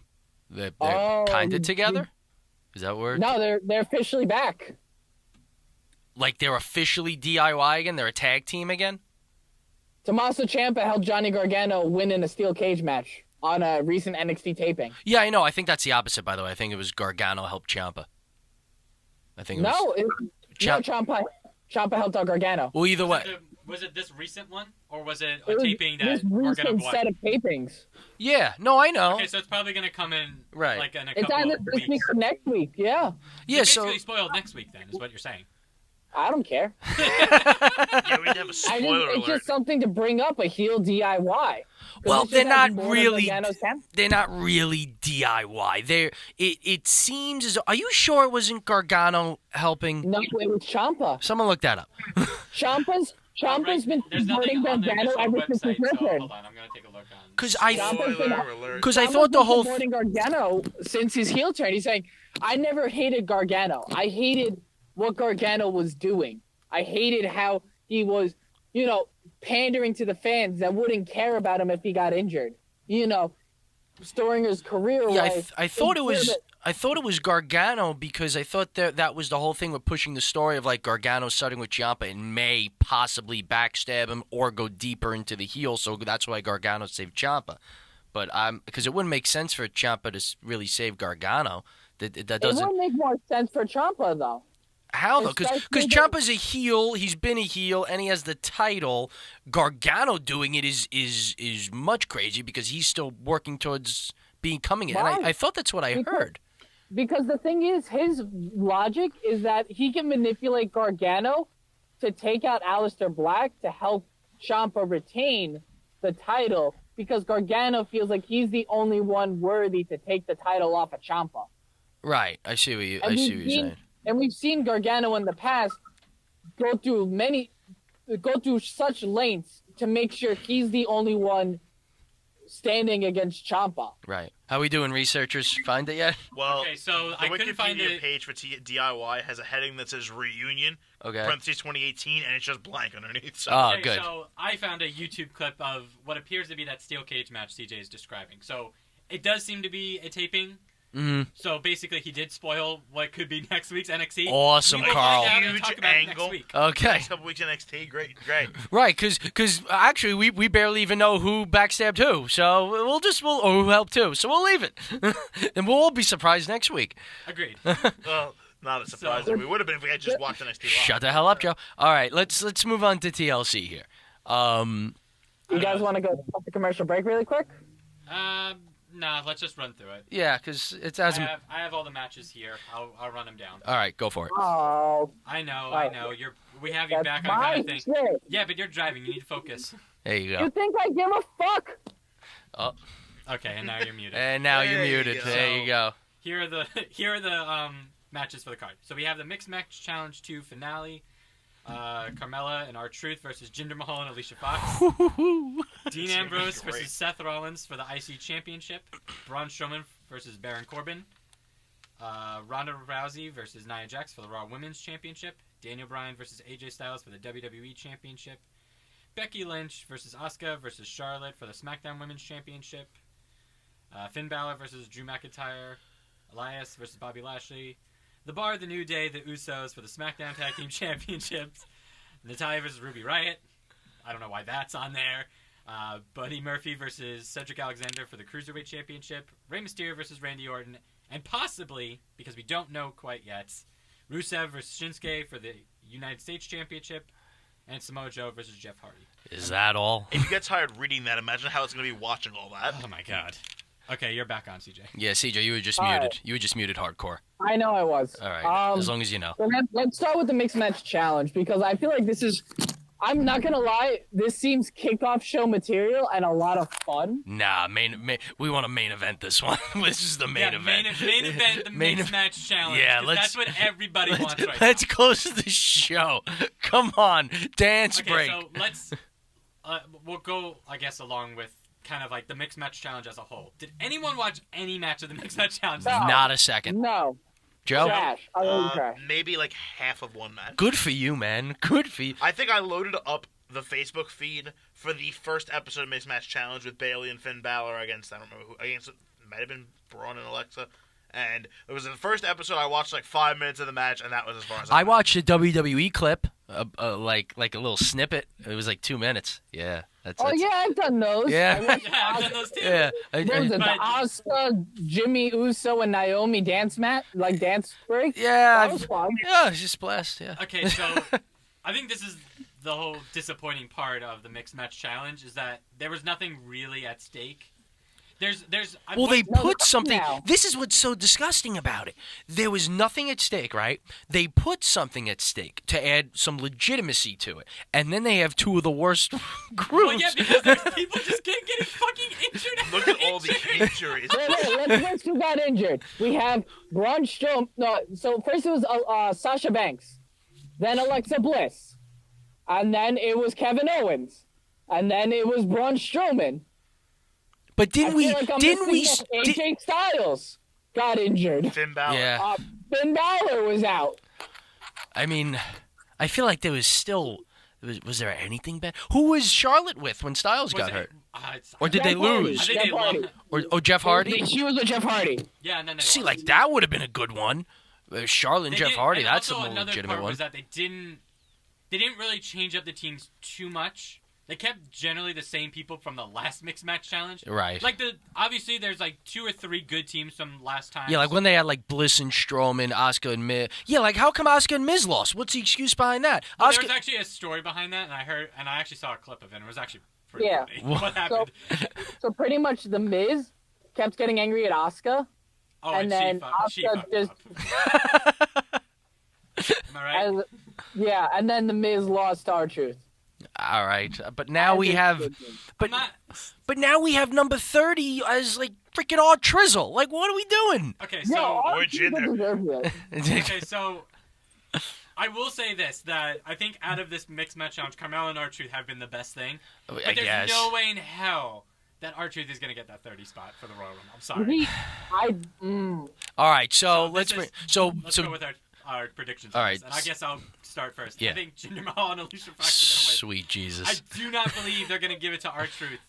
Speaker 1: They're kind of together? Is that word?
Speaker 3: No, they're officially back.
Speaker 1: Like they're officially DIY again? They're a tag team again?
Speaker 3: Tommaso Ciampa helped Johnny Gargano win in a steel cage match on a recent NXT taping.
Speaker 1: Yeah, I know. I think that's the opposite, by the way. I think it was Gargano helped Ciampa. I think it was...
Speaker 3: Ciampa helped out Gargano.
Speaker 1: Well, either way.
Speaker 4: Was it this recent one? Or was it a taping that
Speaker 3: we're going to set of tapings.
Speaker 1: Yeah, no, I know.
Speaker 4: Okay, so it's probably going to come in
Speaker 1: right.
Speaker 4: like in a
Speaker 3: it's
Speaker 4: couple
Speaker 3: of weeks. This week or next week, yeah.
Speaker 1: Yeah,
Speaker 4: so basically spoiled next week then, is what you're saying.
Speaker 3: I don't care.
Speaker 2: Yeah, we'd have a spoiler alert.
Speaker 3: It's just something to bring up, a heel DIY.
Speaker 1: Well, they're not really DIY. It seems as though, are you sure it wasn't Gargano helping?
Speaker 3: No, it was Ciampa.
Speaker 1: Someone look that up.
Speaker 3: Ciampa's been supporting Gargano ever since his return.
Speaker 4: Hold on, I'm going to take a look on.
Speaker 1: Because I thought the whole
Speaker 3: supporting Gargano since his heel turn. He's saying, I never hated Gargano. I hated what Gargano was doing. I hated how he was, pandering to the fans that wouldn't care about him if he got injured. Storing his career away.
Speaker 1: Yeah, I thought it was Gargano because I thought that was the whole thing with pushing the story of like Gargano starting with Ciampa and may possibly backstab him or go deeper into the heel. So that's why Gargano saved Ciampa. But because it wouldn't make sense for Ciampa to really save Gargano. That doesn't.
Speaker 3: It would make more sense for Ciampa though.
Speaker 1: How though? Because Ciampa's a heel, he's been a heel, and he has the title. Gargano doing it is much crazy because he's still working towards becoming it. And I thought that's what I heard.
Speaker 3: Because the thing is, his logic is that he can manipulate Gargano to take out Aleister Black to help Ciampa retain the title because Gargano feels like he's the only one worthy to take the title off of Ciampa.
Speaker 1: Right. I see what you're saying.
Speaker 3: And we've seen Gargano in the past go through such lengths to make sure he's the only one standing against Ciampa.
Speaker 1: Right. How we doing, researchers? Find it yet?
Speaker 2: Well,
Speaker 4: okay, so I couldn't find it.
Speaker 2: The Wikipedia page for DIY has a heading that says reunion, parentheses 2018, and it's just blank underneath. So.
Speaker 1: Oh, good.
Speaker 4: So I found a YouTube clip of what appears to be that steel cage match CJ is describing. So it does seem to be a taping.
Speaker 1: Mm-hmm.
Speaker 4: So basically, he did spoil what could be next week's NXT.
Speaker 1: Awesome, Carl.
Speaker 2: Huge angle.
Speaker 1: Okay.
Speaker 2: Next couple weeks NXT, great.
Speaker 1: Right, because actually we barely even know who backstabbed who, so or who helped who, so we'll leave it, and we'll all be surprised next week.
Speaker 4: Agreed.
Speaker 2: Well, not a surprise. We would have been if we had just watched NXT live.
Speaker 1: Shut the hell up, Joe. All right, let's move on to TLC here.
Speaker 3: You guys want to go to the commercial break really quick?
Speaker 4: Nah, let's just run through it.
Speaker 1: Yeah, because it's
Speaker 4: I have all the matches here. I'll run them down.
Speaker 1: All right, go for it.
Speaker 3: Oh.
Speaker 4: I know. We have you back on kind of thing.
Speaker 3: Shit.
Speaker 4: Yeah, but you're driving. You need to focus.
Speaker 1: There you
Speaker 3: You
Speaker 1: go.
Speaker 3: think I give a fuck?
Speaker 1: Oh,
Speaker 4: Okay, and now you're muted.
Speaker 1: and now you're
Speaker 2: There you
Speaker 1: muted.
Speaker 2: go.
Speaker 1: There you go.
Speaker 4: Here are the matches for the card. So we have the Mixed Match Challenge 2 finale. Carmella and R-Truth versus Jinder Mahal and Alicia Fox. Dean Ambrose versus Seth Rollins for the IC Championship. Braun Strowman versus Baron Corbin. Ronda Rousey versus Nia Jax for the Raw Women's Championship. Daniel Bryan versus AJ Styles for the WWE Championship. Becky Lynch versus Asuka versus Charlotte for the SmackDown Women's Championship. Finn Balor versus Drew McIntyre. Elias versus Bobby Lashley. The Bar, The New Day, The Usos for the SmackDown Tag Team Championships. Natalya versus Ruby Riott. I don't know why that's on there. Buddy Murphy versus Cedric Alexander for the Cruiserweight Championship. Rey Mysterio versus Randy Orton. And possibly, because we don't know quite yet, Rusev versus Shinsuke for the United States Championship. And Samoa Joe versus Jeff Hardy.
Speaker 1: Is that all?
Speaker 2: If you get tired reading that, imagine how it's going to be watching all that.
Speaker 4: Oh my god. Okay, you're back on, CJ.
Speaker 1: Yeah, CJ, you were just
Speaker 3: All
Speaker 1: muted.
Speaker 3: right.
Speaker 1: You were just muted hardcore.
Speaker 3: I know I was.
Speaker 1: All right, as long as you know.
Speaker 3: So let's start with the Mixed Match Challenge, because I feel like this is, I'm not going to lie, this seems kickoff show material and a lot of fun.
Speaker 1: Nah, we want to main event this one. This is the main event.
Speaker 4: Main event, the Mixed Match Challenge.
Speaker 1: Yeah,
Speaker 4: that's what everybody wants right
Speaker 1: let's
Speaker 4: now.
Speaker 1: close the show. Come on, dance break.
Speaker 4: So let's, we'll go, I guess, along with kind of like the Mixed Match Challenge as a whole. Did anyone watch any match of the Mixed Match Challenge?
Speaker 3: No.
Speaker 1: Not a second.
Speaker 3: No.
Speaker 1: Joe?
Speaker 3: Trash. Trash.
Speaker 2: Maybe like half of one match.
Speaker 1: Good for you, man. Good for you.
Speaker 2: I think I loaded up the Facebook feed for the first episode of Mixed Match Challenge with Bayley and Finn Balor against, I don't remember who, against, it might have been Braun and Alexa. And it was the first episode. I watched like 5 minutes of the match, and that was as far as
Speaker 1: I watched a WWE clip, like a little snippet. It was like 2 minutes. Yeah.
Speaker 3: Yeah, I've done those.
Speaker 1: Yeah.
Speaker 4: I've done those too.
Speaker 1: Yeah.
Speaker 3: What was it, the Asuka, Jimmy Uso, and Naomi dance break?
Speaker 1: Yeah.
Speaker 3: That was fun.
Speaker 1: Yeah, it's just blessed. Yeah.
Speaker 4: Okay, so I think this is the whole disappointing part of the Mixed Match Challenge is that there was nothing really at stake.
Speaker 1: Well, they put something.
Speaker 3: now.
Speaker 1: This is what's so disgusting about it. There was nothing at stake, right? They put something at stake to add some legitimacy to it, and then they have two of the worst groups.
Speaker 4: Well, yeah, because there's people just getting fucking injured.
Speaker 2: Look at all the injuries.
Speaker 3: Let's who got injured. We have Braun Strowman. No, so first it was Sasha Banks, then Alexa Bliss, and then it was Kevin Owens, and then it was Braun Strowman.
Speaker 1: But didn't we?
Speaker 3: AJ Styles got injured.
Speaker 2: Finn Balor.
Speaker 1: Yeah.
Speaker 3: Finn Balor was out.
Speaker 1: I mean, I feel like there was still. Was there anything bad? Who was Charlotte with when Styles got hurt? Or did they lose?
Speaker 4: I think they lost.
Speaker 1: Or Jeff Hardy?
Speaker 3: She was with Jeff Hardy.
Speaker 4: Yeah, and then they
Speaker 1: See,
Speaker 4: lost.
Speaker 1: like that would have been a good one. Charlotte and Jeff Hardy. That's a
Speaker 4: also
Speaker 1: more
Speaker 4: another
Speaker 1: legitimate
Speaker 4: part
Speaker 1: one.
Speaker 4: was that they didn't really change up the teams too much. They kept generally the same people from the last Mixed Match Challenge.
Speaker 1: Right.
Speaker 4: Like obviously there's like 2 or 3 good teams from last time.
Speaker 1: Yeah, like when they had like Bliss and Strowman, Asuka and Miz. Yeah, like how come Asuka and Miz lost? What's the excuse behind that?
Speaker 4: Well, there was actually a story behind that, and I actually saw a clip of it. And it was actually pretty funny. What happened?
Speaker 3: So pretty much the Miz kept getting angry at Asuka.
Speaker 4: Oh,
Speaker 3: and then Asuka just.
Speaker 4: Am I right?
Speaker 3: Yeah, and then the Miz lost R-Truth.
Speaker 1: All right, but now we have, but now we have number 30 as like freaking R-Trizzle. Like, what are we doing?
Speaker 4: Okay, so
Speaker 3: okay,
Speaker 4: so I will say this: that I think out of this Mixed Match Challenge, Carmella and R-Truth have been the best thing. But there's no way in hell that R-Truth is going to get that 30 spot for the Royal Rumble. I'm sorry.
Speaker 1: All right, so
Speaker 4: let's
Speaker 1: go
Speaker 4: with our predictions.
Speaker 1: All right,
Speaker 4: and I guess I'll start first.
Speaker 1: Yeah.
Speaker 4: I think Jinder Mahal and Alicia Fox are going to win.
Speaker 1: Sweet Jesus.
Speaker 4: I do not believe they're going to give it to R-Truth.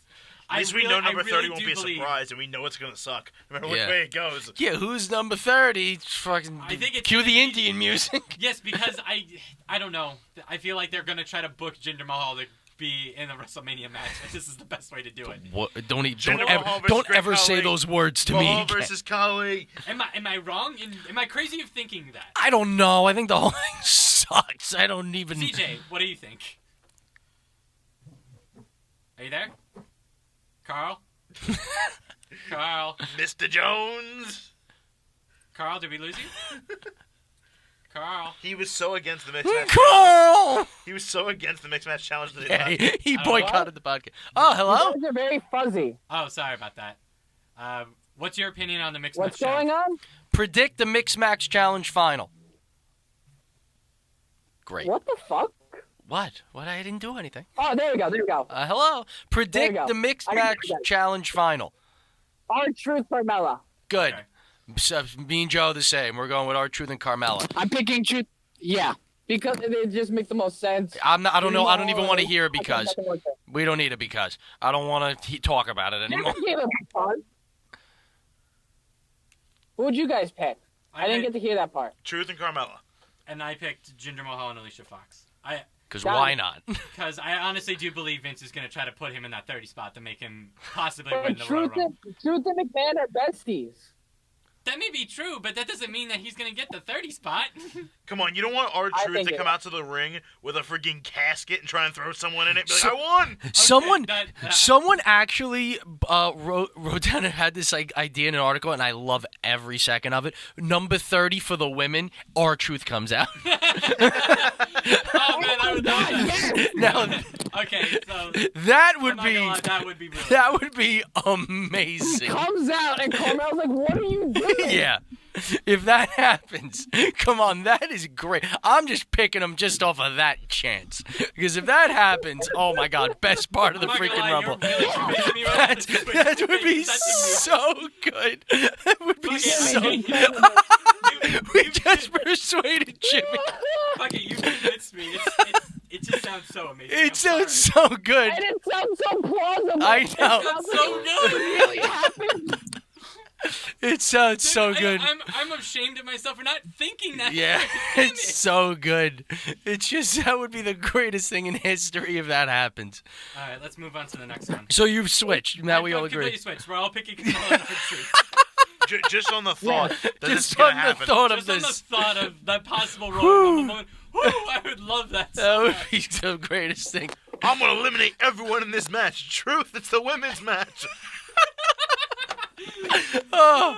Speaker 2: At least we know number 30 won't be a surprise, and we know it's gonna suck no matter which way it goes.
Speaker 1: Yeah, who's number 30? Fucking cue the Indian music.
Speaker 4: Yes, because I don't know. I feel like they're gonna try to book Jinder Mahal to be in the WrestleMania match. This is the best way to do it.
Speaker 1: What? Don't ever say those words to me.
Speaker 2: Mahal versus Khali.
Speaker 4: Am I wrong? Am I crazy of thinking that?
Speaker 1: I don't know. I think the whole thing sucks. I don't even.
Speaker 4: CJ, what do you think? Are you there? Carl? Carl?
Speaker 2: Mr. Jones?
Speaker 4: Carl, did we lose you? Carl.
Speaker 2: He was so against the mixed match.
Speaker 1: Carl!
Speaker 2: He was so against the mixed match challenge that
Speaker 1: he boycotted the podcast. Oh, hello?
Speaker 3: You guys are very fuzzy.
Speaker 4: Oh, sorry about that. What's your opinion on the mixed
Speaker 3: What's
Speaker 4: match
Speaker 3: going on?
Speaker 1: Predict the mixed match challenge final. Great.
Speaker 3: What the fuck?
Speaker 1: What? I didn't do anything.
Speaker 3: Oh, there we go.
Speaker 1: Hello. Predict the mixed match challenge final.
Speaker 3: R-Truth Carmella.
Speaker 1: Good.
Speaker 4: Okay.
Speaker 1: So, me and Joe the same. We're going with R-Truth and Carmella.
Speaker 3: I'm picking Truth. Yeah, because it just makes the most sense.
Speaker 1: I don't know. I don't even want to hear it because. We don't need it because. I don't want to talk about it anymore.
Speaker 3: Who would you guys pick? I didn't get to hear that part.
Speaker 2: Truth and Carmella.
Speaker 4: And I picked Jinder Mahal and Alicia Fox.
Speaker 1: Because why not?
Speaker 4: Because I honestly do believe Vince is going to try to put him in that 30 spot to make him possibly win the
Speaker 3: Royal Rumble. Truth and McMahon are besties.
Speaker 4: That may be true, but that doesn't mean that he's going to get the 30 spot.
Speaker 2: Come on, you don't want R-Truth to come out to the ring with a freaking casket and try and throw someone in it. Be like, I won!
Speaker 1: Someone actually wrote down and had this idea in an article, and I love every second of it. Number 30 for the women, R-Truth comes out.
Speaker 4: Oh, man, I would love that.
Speaker 1: Now,
Speaker 4: okay, so...
Speaker 1: That would be amazing.
Speaker 3: He comes out, and Carmel's like, what are you doing?
Speaker 1: Yeah. If that happens, come on, that is great. I'm just picking them just off of that chance. Because if that happens, oh my God, best part of the freaking Rumble. That would be so good. That would be so good. We just persuaded Jimmy.
Speaker 4: Fuck it, you convinced me. It just sounds so amazing.
Speaker 1: It sounds so good.
Speaker 3: And it sounds so plausible.
Speaker 1: I know.
Speaker 4: It sounds so good.
Speaker 3: It really happened.
Speaker 1: It sounds so good.
Speaker 4: I'm ashamed of myself for not thinking that.
Speaker 1: Yeah, it's so good. It's just, that would be the greatest thing in history if that happens.
Speaker 4: All right, let's move on to the next one.
Speaker 1: So you've switched. Now we all agree.
Speaker 4: Switched. We're all picking Carmella for Truth.
Speaker 2: Just on the thought that this is
Speaker 1: going to
Speaker 2: happen.
Speaker 1: Just on the
Speaker 4: thought of that possible Royal Rumble moment. Woo, I would love that.
Speaker 1: That would be the greatest thing.
Speaker 2: I'm going to eliminate everyone in this match. Truth, it's the women's match.
Speaker 1: Oh,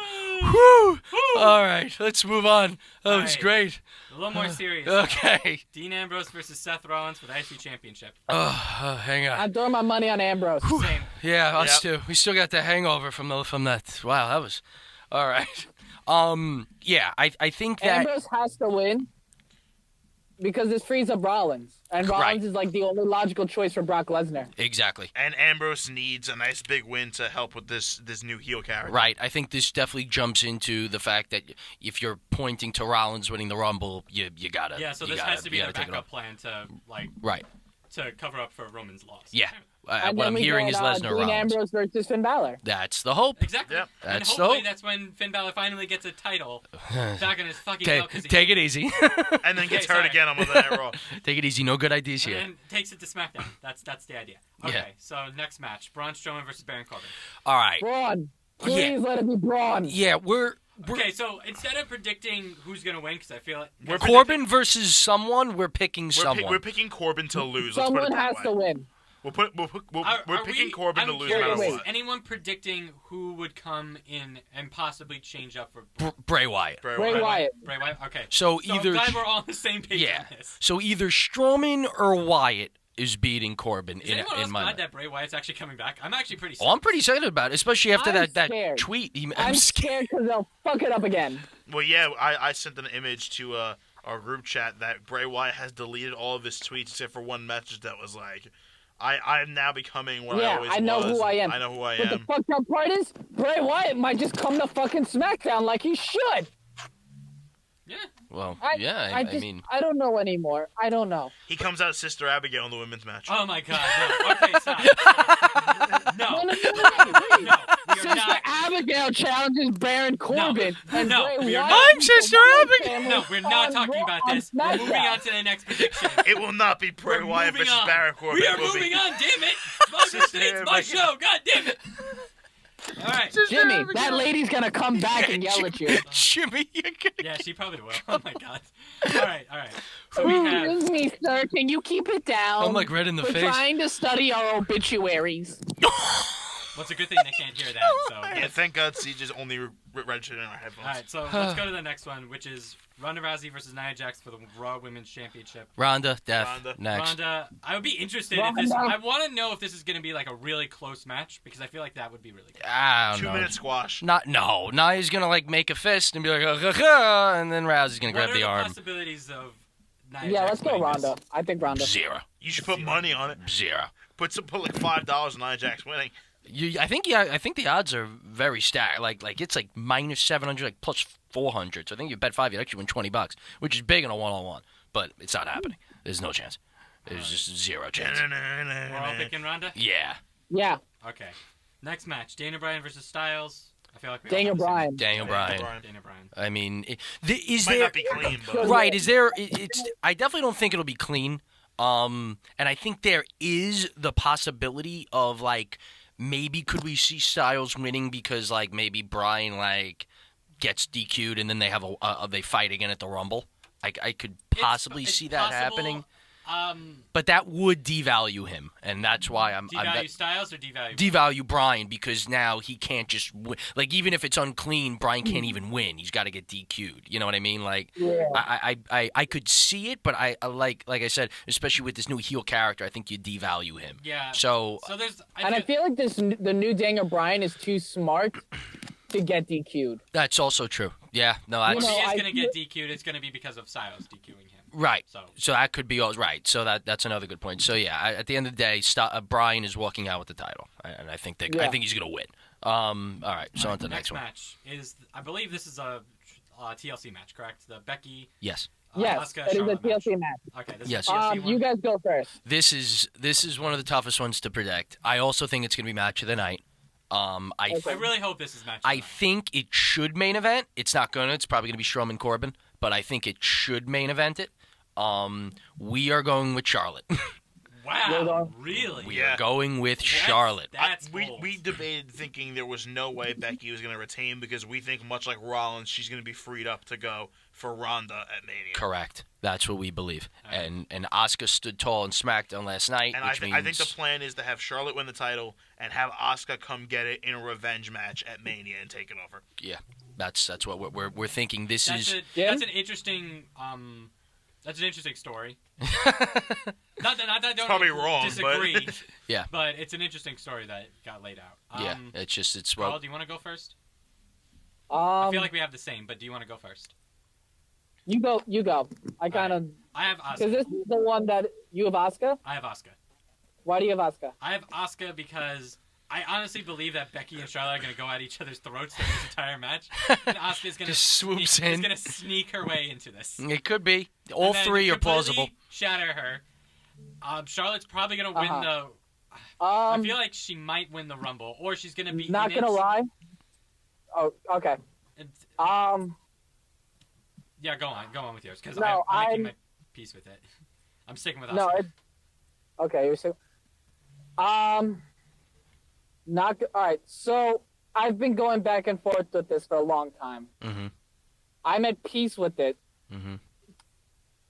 Speaker 1: whew. All right, let's move on. That was great.
Speaker 4: A little more serious.
Speaker 1: Okay.
Speaker 4: Dean Ambrose versus Seth Rollins for the IC Championship.
Speaker 1: Hang on.
Speaker 3: I'm throwing my money on Ambrose.
Speaker 4: Same.
Speaker 1: Yeah, us too. We still got the hangover from that. Wow, that was all right. Yeah, I think that
Speaker 3: Ambrose has to win because this frees up Rollins, and Rollins is like the only logical choice for Brock Lesnar.
Speaker 1: Exactly.
Speaker 2: And Ambrose needs a nice big win to help with this new heel character.
Speaker 1: Right. I think this definitely jumps into the fact that if you're pointing to Rollins winning the Rumble, you gotta.
Speaker 4: Yeah. So this has to be their backup plan to to cover up for Roman's loss.
Speaker 1: Yeah. What I'm hearing is Lesnar
Speaker 3: Dean
Speaker 1: Rollins.
Speaker 3: Ambrose versus Finn Balor.
Speaker 1: That's the hope.
Speaker 4: Exactly.
Speaker 2: Yep.
Speaker 4: And hopefully that's when Finn Balor finally gets a title back in his fucking belt.
Speaker 1: Take it easy.
Speaker 2: And then gets hurt again on Monday Night Raw.
Speaker 1: Take it easy. No good ideas here.
Speaker 4: And then takes it to SmackDown. That's the idea. Okay, so next match. Braun Strowman versus Baron Corbin.
Speaker 1: All right.
Speaker 3: Braun. Please let it be Braun.
Speaker 1: Yeah,
Speaker 4: okay, so instead of predicting who's going to win, because I feel like...
Speaker 1: Corbin versus someone, we're picking someone.
Speaker 2: We're picking Corbin to lose.
Speaker 3: Someone has to win.
Speaker 2: We're picking Corbin to lose no matter what.
Speaker 4: Is anyone predicting who would come in and possibly change up for...
Speaker 1: Bray Wyatt.
Speaker 3: Bray Wyatt.
Speaker 4: Okay.
Speaker 1: So
Speaker 4: either... I'm glad we're all on the same page on this.
Speaker 1: So either Strowman or Wyatt is beating Corbin
Speaker 4: in my glad that Bray Wyatt's actually coming back? I'm actually pretty excited.
Speaker 1: I'm pretty excited about it, especially after that tweet.
Speaker 3: I'm scared because they'll fuck it up again.
Speaker 2: Well, yeah, I sent an image to our group chat that Bray Wyatt has deleted all of his tweets except for one message that was like, I'm now becoming what I always was.
Speaker 3: I know who I am.
Speaker 2: I know who I
Speaker 3: am.
Speaker 2: But
Speaker 3: the fucked up part is, Bray Wyatt might just come to fucking SmackDown like he should.
Speaker 4: Yeah.
Speaker 1: Well,
Speaker 3: I
Speaker 1: mean,
Speaker 3: I don't know anymore. I don't know.
Speaker 2: He comes out Sister Abigail in the women's match.
Speaker 4: Oh my God! No. Okay, stop. No.
Speaker 3: No,
Speaker 4: We are
Speaker 3: Sister
Speaker 4: not.
Speaker 3: Abigail challenges Baron Corbin. And
Speaker 4: No,
Speaker 3: Bray
Speaker 4: we are
Speaker 3: Wyatt
Speaker 4: not.
Speaker 1: I'm Sister Abigail.
Speaker 4: No, we're not talking about this. We're moving on to the next prediction.
Speaker 2: It will not be Bray
Speaker 4: We're
Speaker 2: Wyatt
Speaker 4: moving
Speaker 2: versus
Speaker 4: on.
Speaker 2: Baron Corbin.
Speaker 4: We are moving on. Damn it! It's my show. God damn it! All right.
Speaker 3: Jimmy, that lady's gonna come back and yell at you.
Speaker 1: Jimmy, you're gonna...
Speaker 4: Yeah, she probably will. Oh my God. All right. So we have.
Speaker 3: Excuse me, sir. Can you keep it down?
Speaker 1: I'm like red in the
Speaker 3: We're
Speaker 1: face.
Speaker 3: trying to study our obituaries.
Speaker 4: Well, it's a good thing they can't hear that. So.
Speaker 2: Yeah, thank God Siege is only registered in our headphones.
Speaker 4: All right, so let's go to the next one, which is Ronda Rousey versus Nia Jax for the Raw Women's Championship.
Speaker 1: Ronda,
Speaker 2: Ronda.
Speaker 1: next.
Speaker 4: Ronda, I would be interested if this. I want to know if this is going to be like a really close match because I feel like that would be really good.
Speaker 1: I don't know.
Speaker 2: 2-minute squash.
Speaker 1: No. Nia's gonna like make a fist and be like, and then Rousey's gonna grab the arm.
Speaker 4: What are the possibilities of Nia
Speaker 3: Yeah,
Speaker 4: Jax
Speaker 3: let's go
Speaker 4: winning
Speaker 3: Ronda.
Speaker 4: this?
Speaker 3: I think Ronda.
Speaker 1: Zero.
Speaker 2: You should put money on it.
Speaker 1: Zero.
Speaker 2: Put like $5 on Nia Jax winning.
Speaker 1: I think the odds are very stacked. Like it's like minus 700, like plus 400. So I think you bet 5, you'd actually win $20, which is big on a 1-on-1. But it's not happening. There's no chance. There's just zero chance.
Speaker 4: We're all picking Ronda?
Speaker 1: Yeah.
Speaker 3: Yeah,
Speaker 4: Okay. Next match, Daniel Bryan versus Styles. I feel like we
Speaker 3: Daniel Bryan.
Speaker 1: Daniel Bryan.
Speaker 4: Daniel Bryan.
Speaker 1: I mean, is
Speaker 2: Might
Speaker 1: there
Speaker 2: not be clean, but
Speaker 1: right? Is there? It's. I definitely don't think it'll be clean. And I think there is the possibility of like maybe could we see Styles winning because like maybe Bryan like gets DQ'd and then they have they fight again at the Rumble. I could possibly
Speaker 4: It's
Speaker 1: see that
Speaker 4: possible.
Speaker 1: happening. But that would devalue him, and that's why I'm
Speaker 4: Devalue Styles or devalue?
Speaker 1: devalue Bryan because now he can't just win. Like even if it's unclean, Bryan can't even win. He's got to get DQ'd. You know what I mean? Like
Speaker 3: Yeah.
Speaker 1: I could see it, but I like I said, especially with this new heel character, I think you devalue him.
Speaker 4: Yeah.
Speaker 1: So
Speaker 4: there's.
Speaker 3: I feel like the new Daniel Bryan is too smart to get DQ'd.
Speaker 1: that's also true. Yeah, no, that's
Speaker 4: If he is
Speaker 3: I-
Speaker 4: going to get DQ'd, it's going to be because of Styles DQing him.
Speaker 1: right.
Speaker 4: So
Speaker 1: So that could be all right. So that's another good point. So yeah, at the end of the day, Bryan is walking out with the title, and I think I think he's gonna win. All right. So on to the next one.
Speaker 4: Match is, I believe this is a TLC match, correct? The Becky.
Speaker 1: Yes.
Speaker 3: Yes,
Speaker 4: Asuka,
Speaker 3: it is a
Speaker 4: Charlotte
Speaker 3: TLC match.
Speaker 4: Okay. This
Speaker 1: Yes.
Speaker 4: Is a TLC one.
Speaker 3: You guys go first.
Speaker 1: This is one of the toughest ones to predict. I also think it's gonna be match of the night.
Speaker 4: I really hope this is match.
Speaker 1: I think it should main event. It's not gonna. It's probably gonna be Strowman Corbin, but I think it should main event it. We are going with Charlotte.
Speaker 4: Wow. Really?
Speaker 1: We are going with Charlotte.
Speaker 4: That's
Speaker 2: we
Speaker 4: bold.
Speaker 2: debated thinking there was no way Becky was going to retain because we think much like Rollins, she's going to be freed up to go for Ronda at Mania.
Speaker 1: Correct. That's what we believe. And Asuka stood tall in SmackDown last night,
Speaker 2: And
Speaker 1: which
Speaker 2: I think the plan is to have Charlotte win the title and have Asuka come get it in a revenge match at Mania and take it over.
Speaker 1: yeah, that's what we're thinking. This
Speaker 4: That's
Speaker 1: is
Speaker 4: that's an interesting. That's an interesting story. not that I don't
Speaker 2: probably wrong,
Speaker 4: disagree.
Speaker 1: Yeah.
Speaker 4: But it's an interesting story that got laid out.
Speaker 1: yeah. It's
Speaker 4: Carl,
Speaker 1: well.
Speaker 4: do you want to go first? I feel
Speaker 3: Um,
Speaker 4: like we have the same, but do you want to go first?
Speaker 3: you go. I kind of
Speaker 4: I have
Speaker 3: because
Speaker 4: Asuka.
Speaker 3: this is the one that you have Asuka.
Speaker 4: I have Asuka.
Speaker 3: Why do you have Asuka?
Speaker 4: I have Asuka because I honestly believe that Becky and Charlotte are going to go at each other's throats during this entire match, and Asuka's going to
Speaker 1: Just swoops in.
Speaker 4: Is going to sneak her way into this.
Speaker 1: It could be. All
Speaker 4: And then
Speaker 1: three are
Speaker 4: completely
Speaker 1: plausible.
Speaker 4: Shatter her. Charlotte's probably going to win the. I feel like she might win the Rumble, or she's going to be.
Speaker 3: Not
Speaker 4: in
Speaker 3: gonna
Speaker 4: it.
Speaker 3: lie. Oh, okay.
Speaker 4: Yeah, go on with yours because
Speaker 3: No,
Speaker 4: I'm making my peace with it. I'm sticking with Asuka.
Speaker 3: No, okay. You're so. Not all right. So I've been going back and forth with this for a long time.
Speaker 1: Mm-hmm.
Speaker 3: I'm at peace with it.
Speaker 1: Mm-hmm.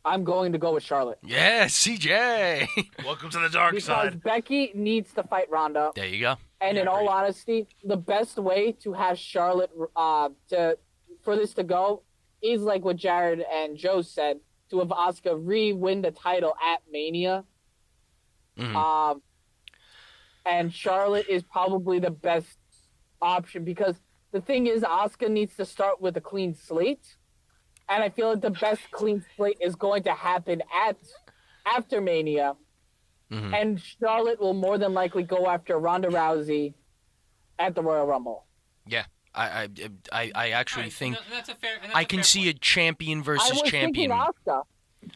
Speaker 3: I'm going to go with Charlotte.
Speaker 1: Yeah, CJ.
Speaker 2: Welcome to the dark
Speaker 3: Because
Speaker 2: side.
Speaker 3: Becky needs to fight Ronda.
Speaker 1: There you go.
Speaker 3: And
Speaker 4: Yeah,
Speaker 3: in all
Speaker 4: agreed.
Speaker 3: honesty, the best way to have Charlotte for this to go is like what Jared and Joe said, to have Asuka re-win the title at Mania.
Speaker 1: Mhm.
Speaker 3: And Charlotte is probably the best option because the thing is, Asuka needs to start with a clean slate. And I feel like the best clean slate is going to happen after Mania.
Speaker 1: Mhm.
Speaker 3: And Charlotte will more than likely go after Ronda Rousey at the Royal Rumble.
Speaker 1: Yeah, I actually think
Speaker 4: that's a fair.
Speaker 1: I can see a champion versus champion.
Speaker 3: I was thinking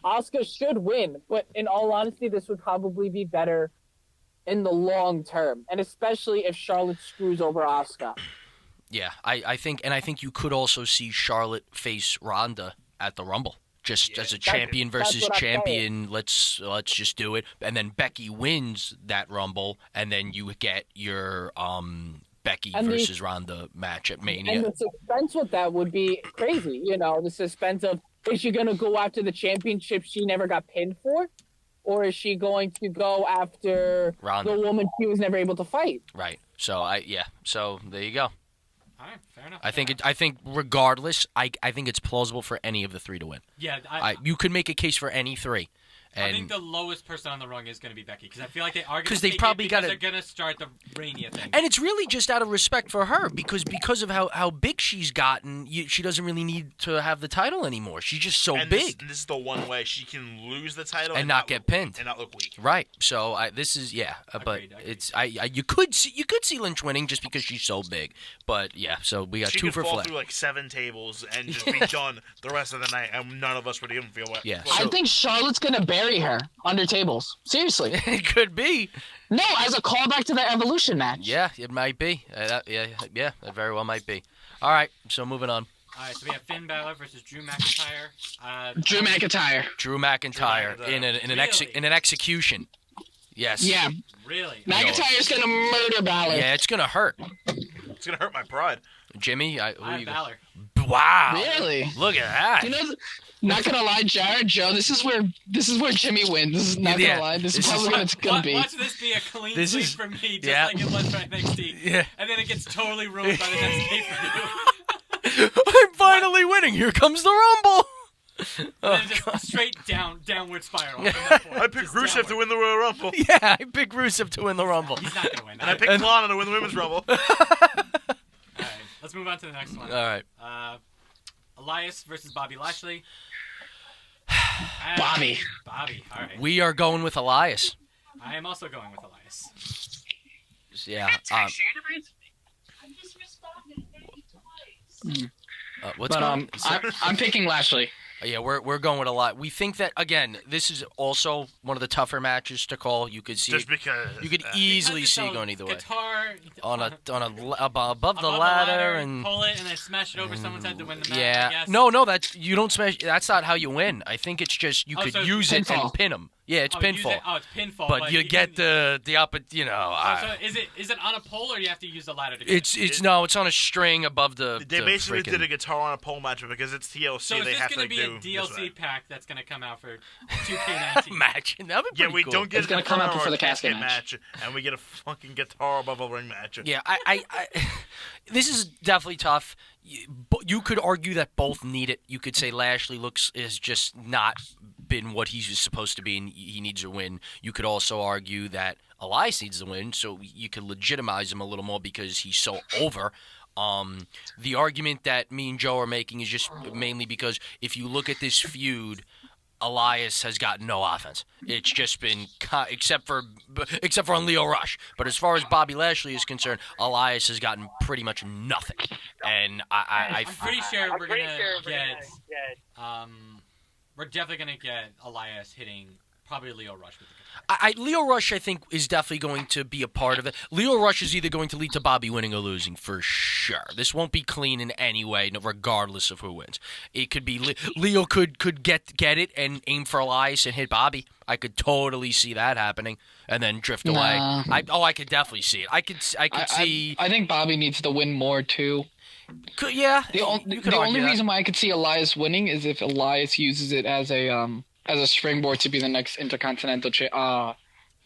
Speaker 3: Asuka should win, but in all honesty, this would probably be better in the long term, and especially if Charlotte screws over Asuka.
Speaker 1: Yeah, I think you could also see Charlotte face Ronda at the Rumble. Just as a champion versus champion, let's just do it. And then Becky wins that Rumble, and then you get your Becky versus Ronda match at Mania.
Speaker 3: And the suspense with that would be crazy. The suspense of, is she going to go after the championship she never got pinned for? Or is she going to go after
Speaker 1: Ronda,
Speaker 3: the woman she was never able to fight?
Speaker 1: Right. So So there you go.
Speaker 4: All right, fair enough.
Speaker 1: I think regardless, I think it's plausible for any of the three to win.
Speaker 4: Yeah,
Speaker 1: you could make a case for any three. And
Speaker 4: I think the lowest person on the rung is going to be Becky, because I feel like they are going to they're going to start the Rania thing.
Speaker 1: And it's really just out of respect for her, because of how big she's gotten, she doesn't really need to have the title anymore. She's just so big.
Speaker 2: This is the one way she can lose the title
Speaker 1: and not get pinned
Speaker 2: and not look weak.
Speaker 1: Right. So this is but it's you could see Lynch winning just because she's so big. But so we got two for Flair.
Speaker 2: She could fall through like 7 tables and just be done the rest of the night, and none of us would even feel what.
Speaker 1: Yeah.
Speaker 3: I think Charlotte's gonna bury her under tables. Seriously.
Speaker 1: It could be.
Speaker 3: No, as a callback to the Evolution match.
Speaker 1: Yeah, it might be. It very well might be. All right, so moving on.
Speaker 4: All right, so we have Finn Balor versus Drew McIntyre.
Speaker 3: Drew McIntyre
Speaker 1: in an execution. Yes.
Speaker 3: Yeah.
Speaker 4: Really?
Speaker 3: McIntyre's gonna murder Balor.
Speaker 1: Yeah, it's gonna hurt.
Speaker 2: It's gonna hurt my pride.
Speaker 1: Jimmy,
Speaker 4: I have Balor.
Speaker 1: Wow.
Speaker 3: Really?
Speaker 1: Look at that.
Speaker 3: Not gonna lie, Jared, Joe. This is where Jimmy wins. This is not gonna lie. This is probably what it's gonna be.
Speaker 4: Watch this be a clean sweep for me, just like it was for NXT.
Speaker 1: Yeah.
Speaker 4: And then it gets totally ruined by the next pay-per-view.
Speaker 1: I'm finally winning. Here comes the Rumble.
Speaker 4: And just straight downward spiral.
Speaker 2: I picked Rusev to win the Royal Rumble.
Speaker 1: Yeah, I picked Rusev to win the Rumble.
Speaker 4: He's not gonna win.
Speaker 2: And I picked Lana to win the Women's Rumble.
Speaker 4: All right, let's move on to the next one.
Speaker 1: All right.
Speaker 4: Elias versus Bobby Lashley.
Speaker 3: Bobby.
Speaker 4: All right.
Speaker 1: We are going with Elias.
Speaker 4: I am also going with Elias.
Speaker 1: Yeah. What's going on?
Speaker 3: I'm picking Lashley.
Speaker 1: Yeah, we're going with a lot. We think that, again, this is also one of the tougher matches to call. You could see
Speaker 2: just because
Speaker 1: you could easily see it going either way.
Speaker 4: Guitar
Speaker 1: above the ladder and
Speaker 4: pull it and then smash it over someone's head to win the match.
Speaker 1: Yeah,
Speaker 4: I guess.
Speaker 1: no, you don't smash. That's not how you win. I think it's just you could use it
Speaker 3: pinfall.
Speaker 1: and pin them. Yeah, it's pinfall.
Speaker 4: It's pinfall.
Speaker 1: But you get the up.
Speaker 4: So is it on a pole or do you have to use the ladder to get it?
Speaker 1: It's on a string above the.
Speaker 2: They basically did a guitar on a pole match, but because it's TLC,
Speaker 4: so
Speaker 2: they have to
Speaker 4: be
Speaker 2: do.
Speaker 4: a DLC pack that's going to come out for 2K19
Speaker 1: match. That would be pretty cool.
Speaker 2: Don't get
Speaker 3: it's going to come out before the casket
Speaker 2: match, and we get a fucking guitar above a ring match.
Speaker 1: Yeah, I this is definitely tough. You could argue that both need it. You could say Lashley is just not been what he's supposed to be, and he needs a win. You could also argue that Elias needs the win, so you could legitimize him a little more because he's so over. The argument that me and Joe are making is just mainly because if you look at this feud, Elias has gotten no offense. It's just been except for on Leo Rush. But as far as Bobby Lashley is concerned, Elias has gotten pretty much nothing. And I'm
Speaker 4: pretty sure we're gonna get. We're definitely gonna get Elias hitting probably Leo Rush with the guitar.
Speaker 1: Leo Rush, I think, is definitely going to be a part of it. Leo Rush is either going to lead to Bobby winning or losing for sure. This won't be clean in any way, regardless of who wins. It could be Leo could get it and aim for Elias and hit Bobby. I could totally see that happening and then drift away. I could definitely see it. I could see.
Speaker 3: I think Bobby needs to win more too.
Speaker 1: Yeah.
Speaker 3: The only reason why I could see Elias winning is if Elias uses it as a springboard to be the next Intercontinental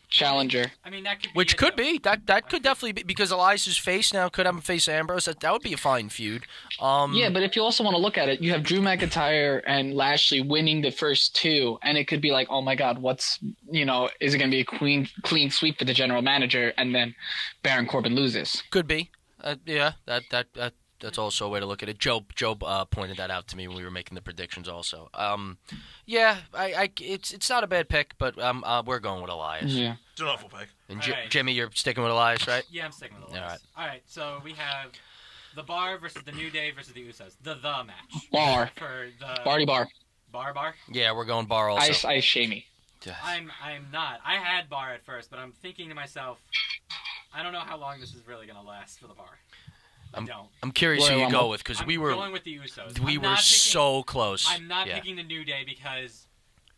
Speaker 3: challenger.
Speaker 4: I mean, that could be
Speaker 1: which could be that could definitely be because Elias's face now could have him face Ambrose. That would be a fine feud.
Speaker 3: Yeah, but if you also want to look at it, you have Drew McIntyre and Lashley winning the first two, and it could be like, oh my God, is it going to be a clean sweep for the general manager, and then Baron Corbin loses?
Speaker 1: Could be. Yeah, that's also a way to look at it. Joe pointed that out to me when we were making the predictions. Also, yeah, it's not a bad pick, but we're going with Elias.
Speaker 3: Yeah,
Speaker 2: it's an awful pick.
Speaker 1: And Jimmy, you're sticking with Elias, right?
Speaker 4: Yeah, I'm sticking with Elias. All right, so we have The Bar versus the New Day versus the Usos. The match.
Speaker 3: Bar.
Speaker 4: For the
Speaker 3: Bar.
Speaker 4: Bar?
Speaker 1: Yeah, we're going Bar also.
Speaker 3: I shamey.
Speaker 4: I'm not. I had Bar at first, but I'm thinking to myself, I don't know how long this is really going to last for the Bar.
Speaker 1: I'm curious who you go with, because we were
Speaker 4: going with the Usos.
Speaker 1: We were so close.
Speaker 4: I'm not picking the New Day because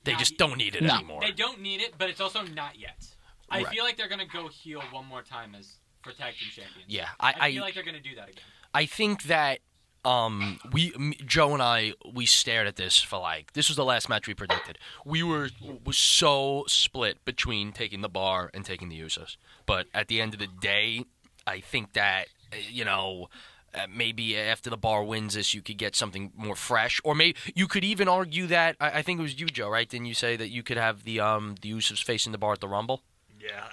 Speaker 1: they just don't need it anymore.
Speaker 4: They don't need it, but it's also not yet. I feel like they're gonna go heel one more time for tag team champions.
Speaker 1: Yeah,
Speaker 4: I feel like they're gonna do that again.
Speaker 1: I think that Joe and I stared at this for this was the last match we predicted. We were so split between taking the Bar and taking the Usos, but at the end of the day, I think that maybe after the Bar wins this, you could get something more fresh, or maybe you could even argue that I think it was you, Joe, right? Didn't you say that you could have the Usos facing the Bar at the Rumble?
Speaker 2: Yeah,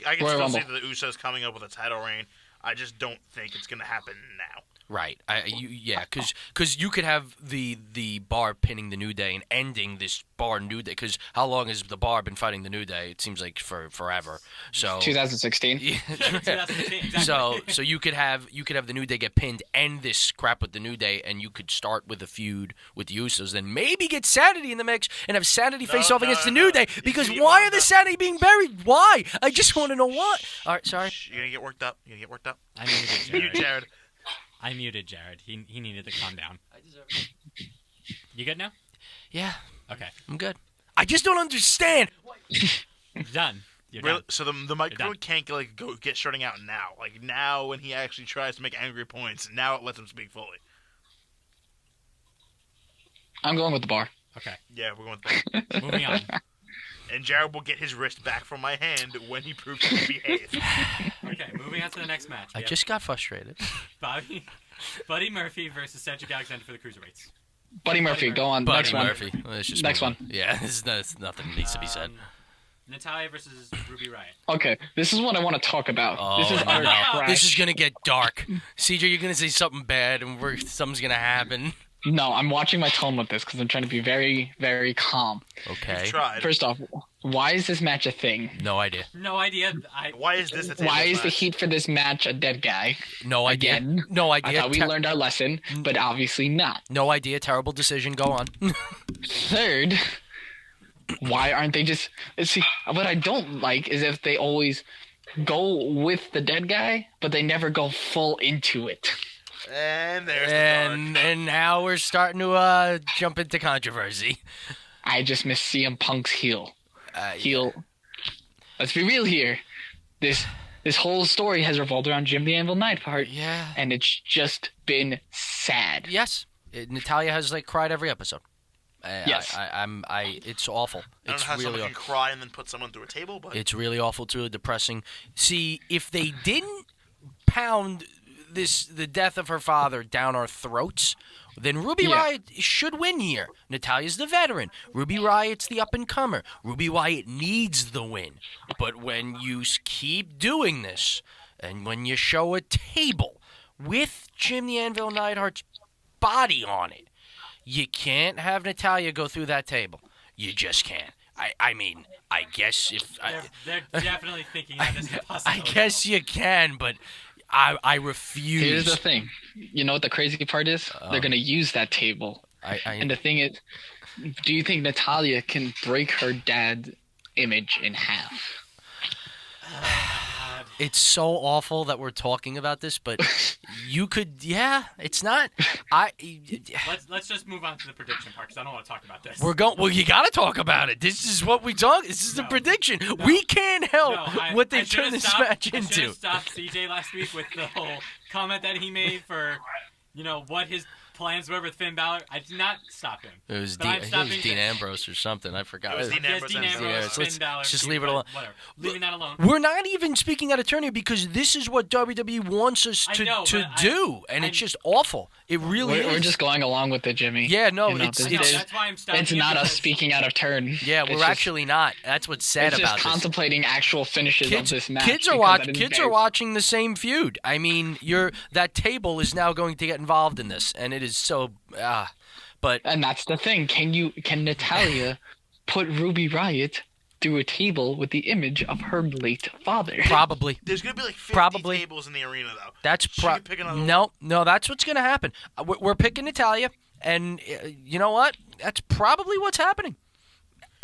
Speaker 2: I can still see the Usos coming up with a title reign. I just don't think it's going to happen now.
Speaker 1: Right. Because you could have the Bar pinning the New Day and ending this Bar New Day. Because how long has the Bar been fighting the New Day? It seems like forever. So
Speaker 3: 2016.
Speaker 1: Yeah.
Speaker 4: 2016, exactly.
Speaker 1: So you could have the New Day get pinned, end this crap with the New Day, and you could start with a feud with the Usos. Then maybe get Sanity in the mix and have Sanity face off against the New Day. Because why are the Sanity being buried? Why? I just want to know why. All right, sorry.
Speaker 2: You're gonna get worked up.
Speaker 4: I muted
Speaker 2: Jared.
Speaker 4: I muted Jared. He needed to calm down. I deserve it. You good now?
Speaker 1: Yeah.
Speaker 4: Okay.
Speaker 1: I'm good. I just don't understand.
Speaker 4: You're done.
Speaker 2: Really? So the microphone can't get shutting out now. Like now, when he actually tries to make angry points, now it lets him speak fully.
Speaker 3: I'm going with the Bar.
Speaker 4: Okay.
Speaker 2: Yeah, we're going with the Bar.
Speaker 4: Moving on.
Speaker 2: And Jared will get his wrist back from my hand when he proves to behave.
Speaker 4: Okay, moving on to the next match.
Speaker 1: I just got frustrated.
Speaker 4: Buddy Murphy versus Cedric Alexander for the Cruiserweights.
Speaker 3: Buddy Murphy, go on.
Speaker 1: Buddy
Speaker 3: next
Speaker 1: Murphy.
Speaker 3: one.
Speaker 1: Well, just
Speaker 3: next one.
Speaker 1: Yeah, nothing needs to be said.
Speaker 4: Natalia versus Ruby Riott.
Speaker 3: Okay, this is what I want to talk about.
Speaker 1: Oh,
Speaker 3: this is utter trash.
Speaker 1: This is gonna get dark. CJ, you're gonna say something bad, and something's gonna happen.
Speaker 3: No, I'm watching my tone with this because I'm trying to be very, very calm.
Speaker 1: Okay.
Speaker 3: First off, why is this match a thing?
Speaker 1: No idea.
Speaker 4: No idea.
Speaker 2: Why is this a table
Speaker 3: Why is
Speaker 2: match?
Speaker 3: the heat for this match a dead guy?
Speaker 1: No idea.
Speaker 3: Again?
Speaker 1: No idea.
Speaker 3: I thought we learned our lesson, but obviously not.
Speaker 1: No idea. Terrible decision. Go on.
Speaker 3: Third, why aren't they just... See, what I don't like is if they always go with the dead guy, but they never go full into it.
Speaker 2: And there's
Speaker 1: and now we're starting to jump into controversy.
Speaker 3: I just miss CM Punk's heel. Let's be real here. This whole story has revolved around Jim the Anvil Neidhart.
Speaker 1: Yeah.
Speaker 3: And it's just been sad.
Speaker 1: Yes. Natalia has cried every episode.
Speaker 3: Yes.
Speaker 1: It's awful.
Speaker 2: I don't know how someone can cry and then put someone through a table, but
Speaker 1: it's really awful too, depressing. See, if they didn't pound the death of her father down our throats, then Ruby Riott should win here. Natalia's the veteran. Ruby Riott's the up-and-comer. Ruby Riott needs the win. But when you keep doing this, and when you show a table with Jim the Anvil Neidhart's body on it, you can't have Natalia go through that table. You just can't. I mean, I guess if...
Speaker 4: They're definitely thinking that this is a possibility.
Speaker 1: I guess you can, but... I refuse.
Speaker 3: Here's the thing. You know what the crazy part is? They're going to use that table. And the thing is, do you think Natalia can break her dad's image in half?
Speaker 1: It's so awful that we're talking about this, but you could, it's not.
Speaker 4: Let's just move on to the prediction part because I don't want to talk about this.
Speaker 1: Well, you got to talk about it. This is what we talk. This is the prediction. No, we can't help what they turn this match into. I should have
Speaker 4: stopped CJ last week with the whole comment that he made for, what his plans were with Finn Balor. I did not stop him.
Speaker 1: It was Dean Ambrose or something. I forgot.
Speaker 2: It was Dean Ambrose.
Speaker 4: Finn Balor.
Speaker 1: Just leave it alone.
Speaker 4: Whatever. Leaving that alone.
Speaker 1: We're not even speaking out of turn here because this is what WWE wants us to do, and it's just awful. It really is.
Speaker 3: We're just going along with it, Jimmy.
Speaker 1: Yeah, no,
Speaker 4: that's why I'm stopping.
Speaker 3: It's not us speaking out of turn.
Speaker 1: Yeah, we're actually not. That's what's sad about this.
Speaker 3: It's just contemplating actual finishes of this match.
Speaker 1: Kids are watching the same feud. I mean, that table is now going to get involved in this, and it is so.
Speaker 3: And that's the thing. Can Natalia put Ruby Riott
Speaker 5: through a table with the image of her late father.
Speaker 1: Probably.
Speaker 2: There's gonna be like 50 tables in the arena, though.
Speaker 1: That's no. That's what's gonna happen. We're picking Natalya, and you know what? That's probably what's happening.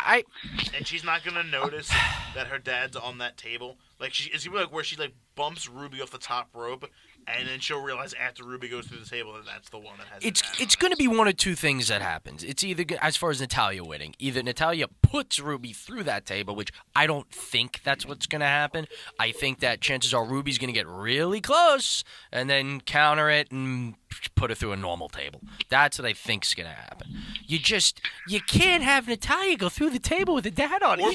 Speaker 2: And she's not gonna notice that her dad's on that table. Like it's gonna be like where she like bumps Ruby off the top rope, and then she'll realize after Ruby goes through the table that that's the one that has.
Speaker 1: It's going to be one of two things that happens. It's either, as far as Natalya winning, either Natalya puts Ruby through that table, which I don't think that's what's going to happen. I think that chances are Ruby's going to get really close and then counter it and put her through a normal table. That's what I think's going to happen. You can't have Natalya go through the table with a dad on it.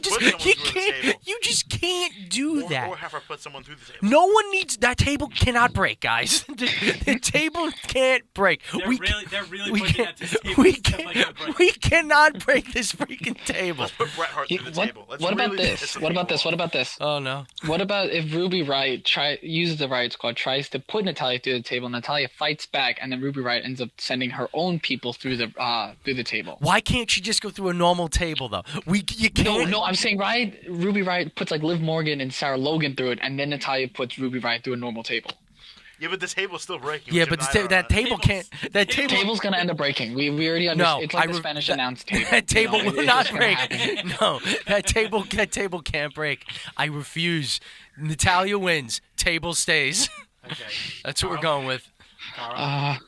Speaker 1: You just can't do that.
Speaker 2: Or have her put someone through the table.
Speaker 1: No one needs that table. Cannot break, guys. The table can't break.
Speaker 4: They're really pushing that to the table.
Speaker 1: We cannot break this freaking table.
Speaker 2: Let's put Bret Hart through the table.
Speaker 5: What about this?
Speaker 1: Oh no.
Speaker 5: What about if Ruby Riott uses the Riott Squad, tries to put Natalya through the table, Natalya fights back, and then Ruby Riott ends up sending her own people through the table?
Speaker 1: Why can't she just go through a normal table though? You can't.
Speaker 5: No, I'm saying Ruby Riott puts like Liv Morgan and Sarah Logan through it, and then Natalya puts Ruby Riott through a normal table.
Speaker 2: Yeah, but the table's still breaking.
Speaker 1: Yeah, but that table can't. That
Speaker 5: table's gonna end up breaking. We already understand. It's like the Spanish announce table.
Speaker 1: That table will not break. No, that table can't break. I refuse. Natalya wins. Table stays.
Speaker 4: Okay.
Speaker 1: That's what we're going with.
Speaker 5: I'm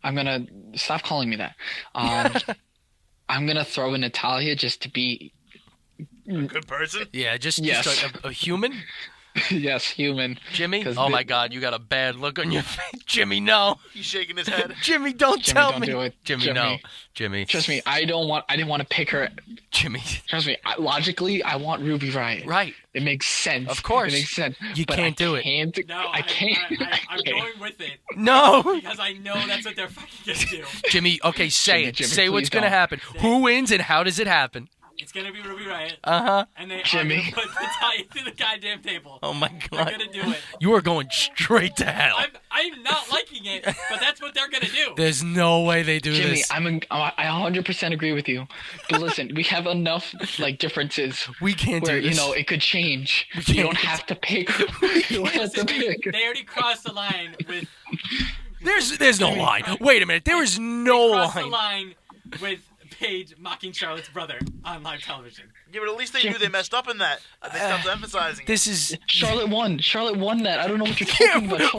Speaker 5: gonna stop calling me that. I'm gonna throw in Natalya just to be
Speaker 2: a good person.
Speaker 1: Yeah, just a human.
Speaker 5: Yes, human.
Speaker 1: Jimmy? Oh my God, you got a bad look on your face. Jimmy, no.
Speaker 2: He's shaking his head.
Speaker 1: Jimmy, don't tell me.
Speaker 5: Don't do it.
Speaker 1: Jimmy, no. Jimmy.
Speaker 5: Trust me, I didn't want to pick her.
Speaker 1: Jimmy.
Speaker 5: Trust me, logically, I want Ruby Riott.
Speaker 1: Right.
Speaker 5: It makes sense.
Speaker 1: Of course.
Speaker 5: It makes sense.
Speaker 1: You can't do it.
Speaker 5: I can't.
Speaker 4: I'm going with it.
Speaker 1: No.
Speaker 4: Because I know that's what they're fucking going to do.
Speaker 1: Jimmy, okay, say it.
Speaker 5: Jimmy,
Speaker 1: say what's going to happen. Who wins and how does it happen?
Speaker 4: It's going to be Ruby Riott.
Speaker 1: Uh-huh.
Speaker 4: And they are going to put Natalya through the goddamn table.
Speaker 1: Oh, my God.
Speaker 4: They're going to do it.
Speaker 1: You are going straight to hell.
Speaker 4: I'm not liking it, but that's what they're going to do.
Speaker 1: There's no way they do
Speaker 5: Jimmy,
Speaker 1: this.
Speaker 5: I 100% agree with you. But listen, we have enough differences.
Speaker 1: We can't do this.
Speaker 5: It could change. You don't have to pick. You don't have to pick.
Speaker 4: They already crossed the line with...
Speaker 1: There's no line. Wait a minute. There is no line.
Speaker 4: They crossed the line with Paige mocking Charlotte's brother on live television.
Speaker 2: Yeah, but at least they knew they messed up in that. They stopped emphasizing it.
Speaker 5: Charlotte won. Charlotte won that. I don't know what you're talking
Speaker 1: about.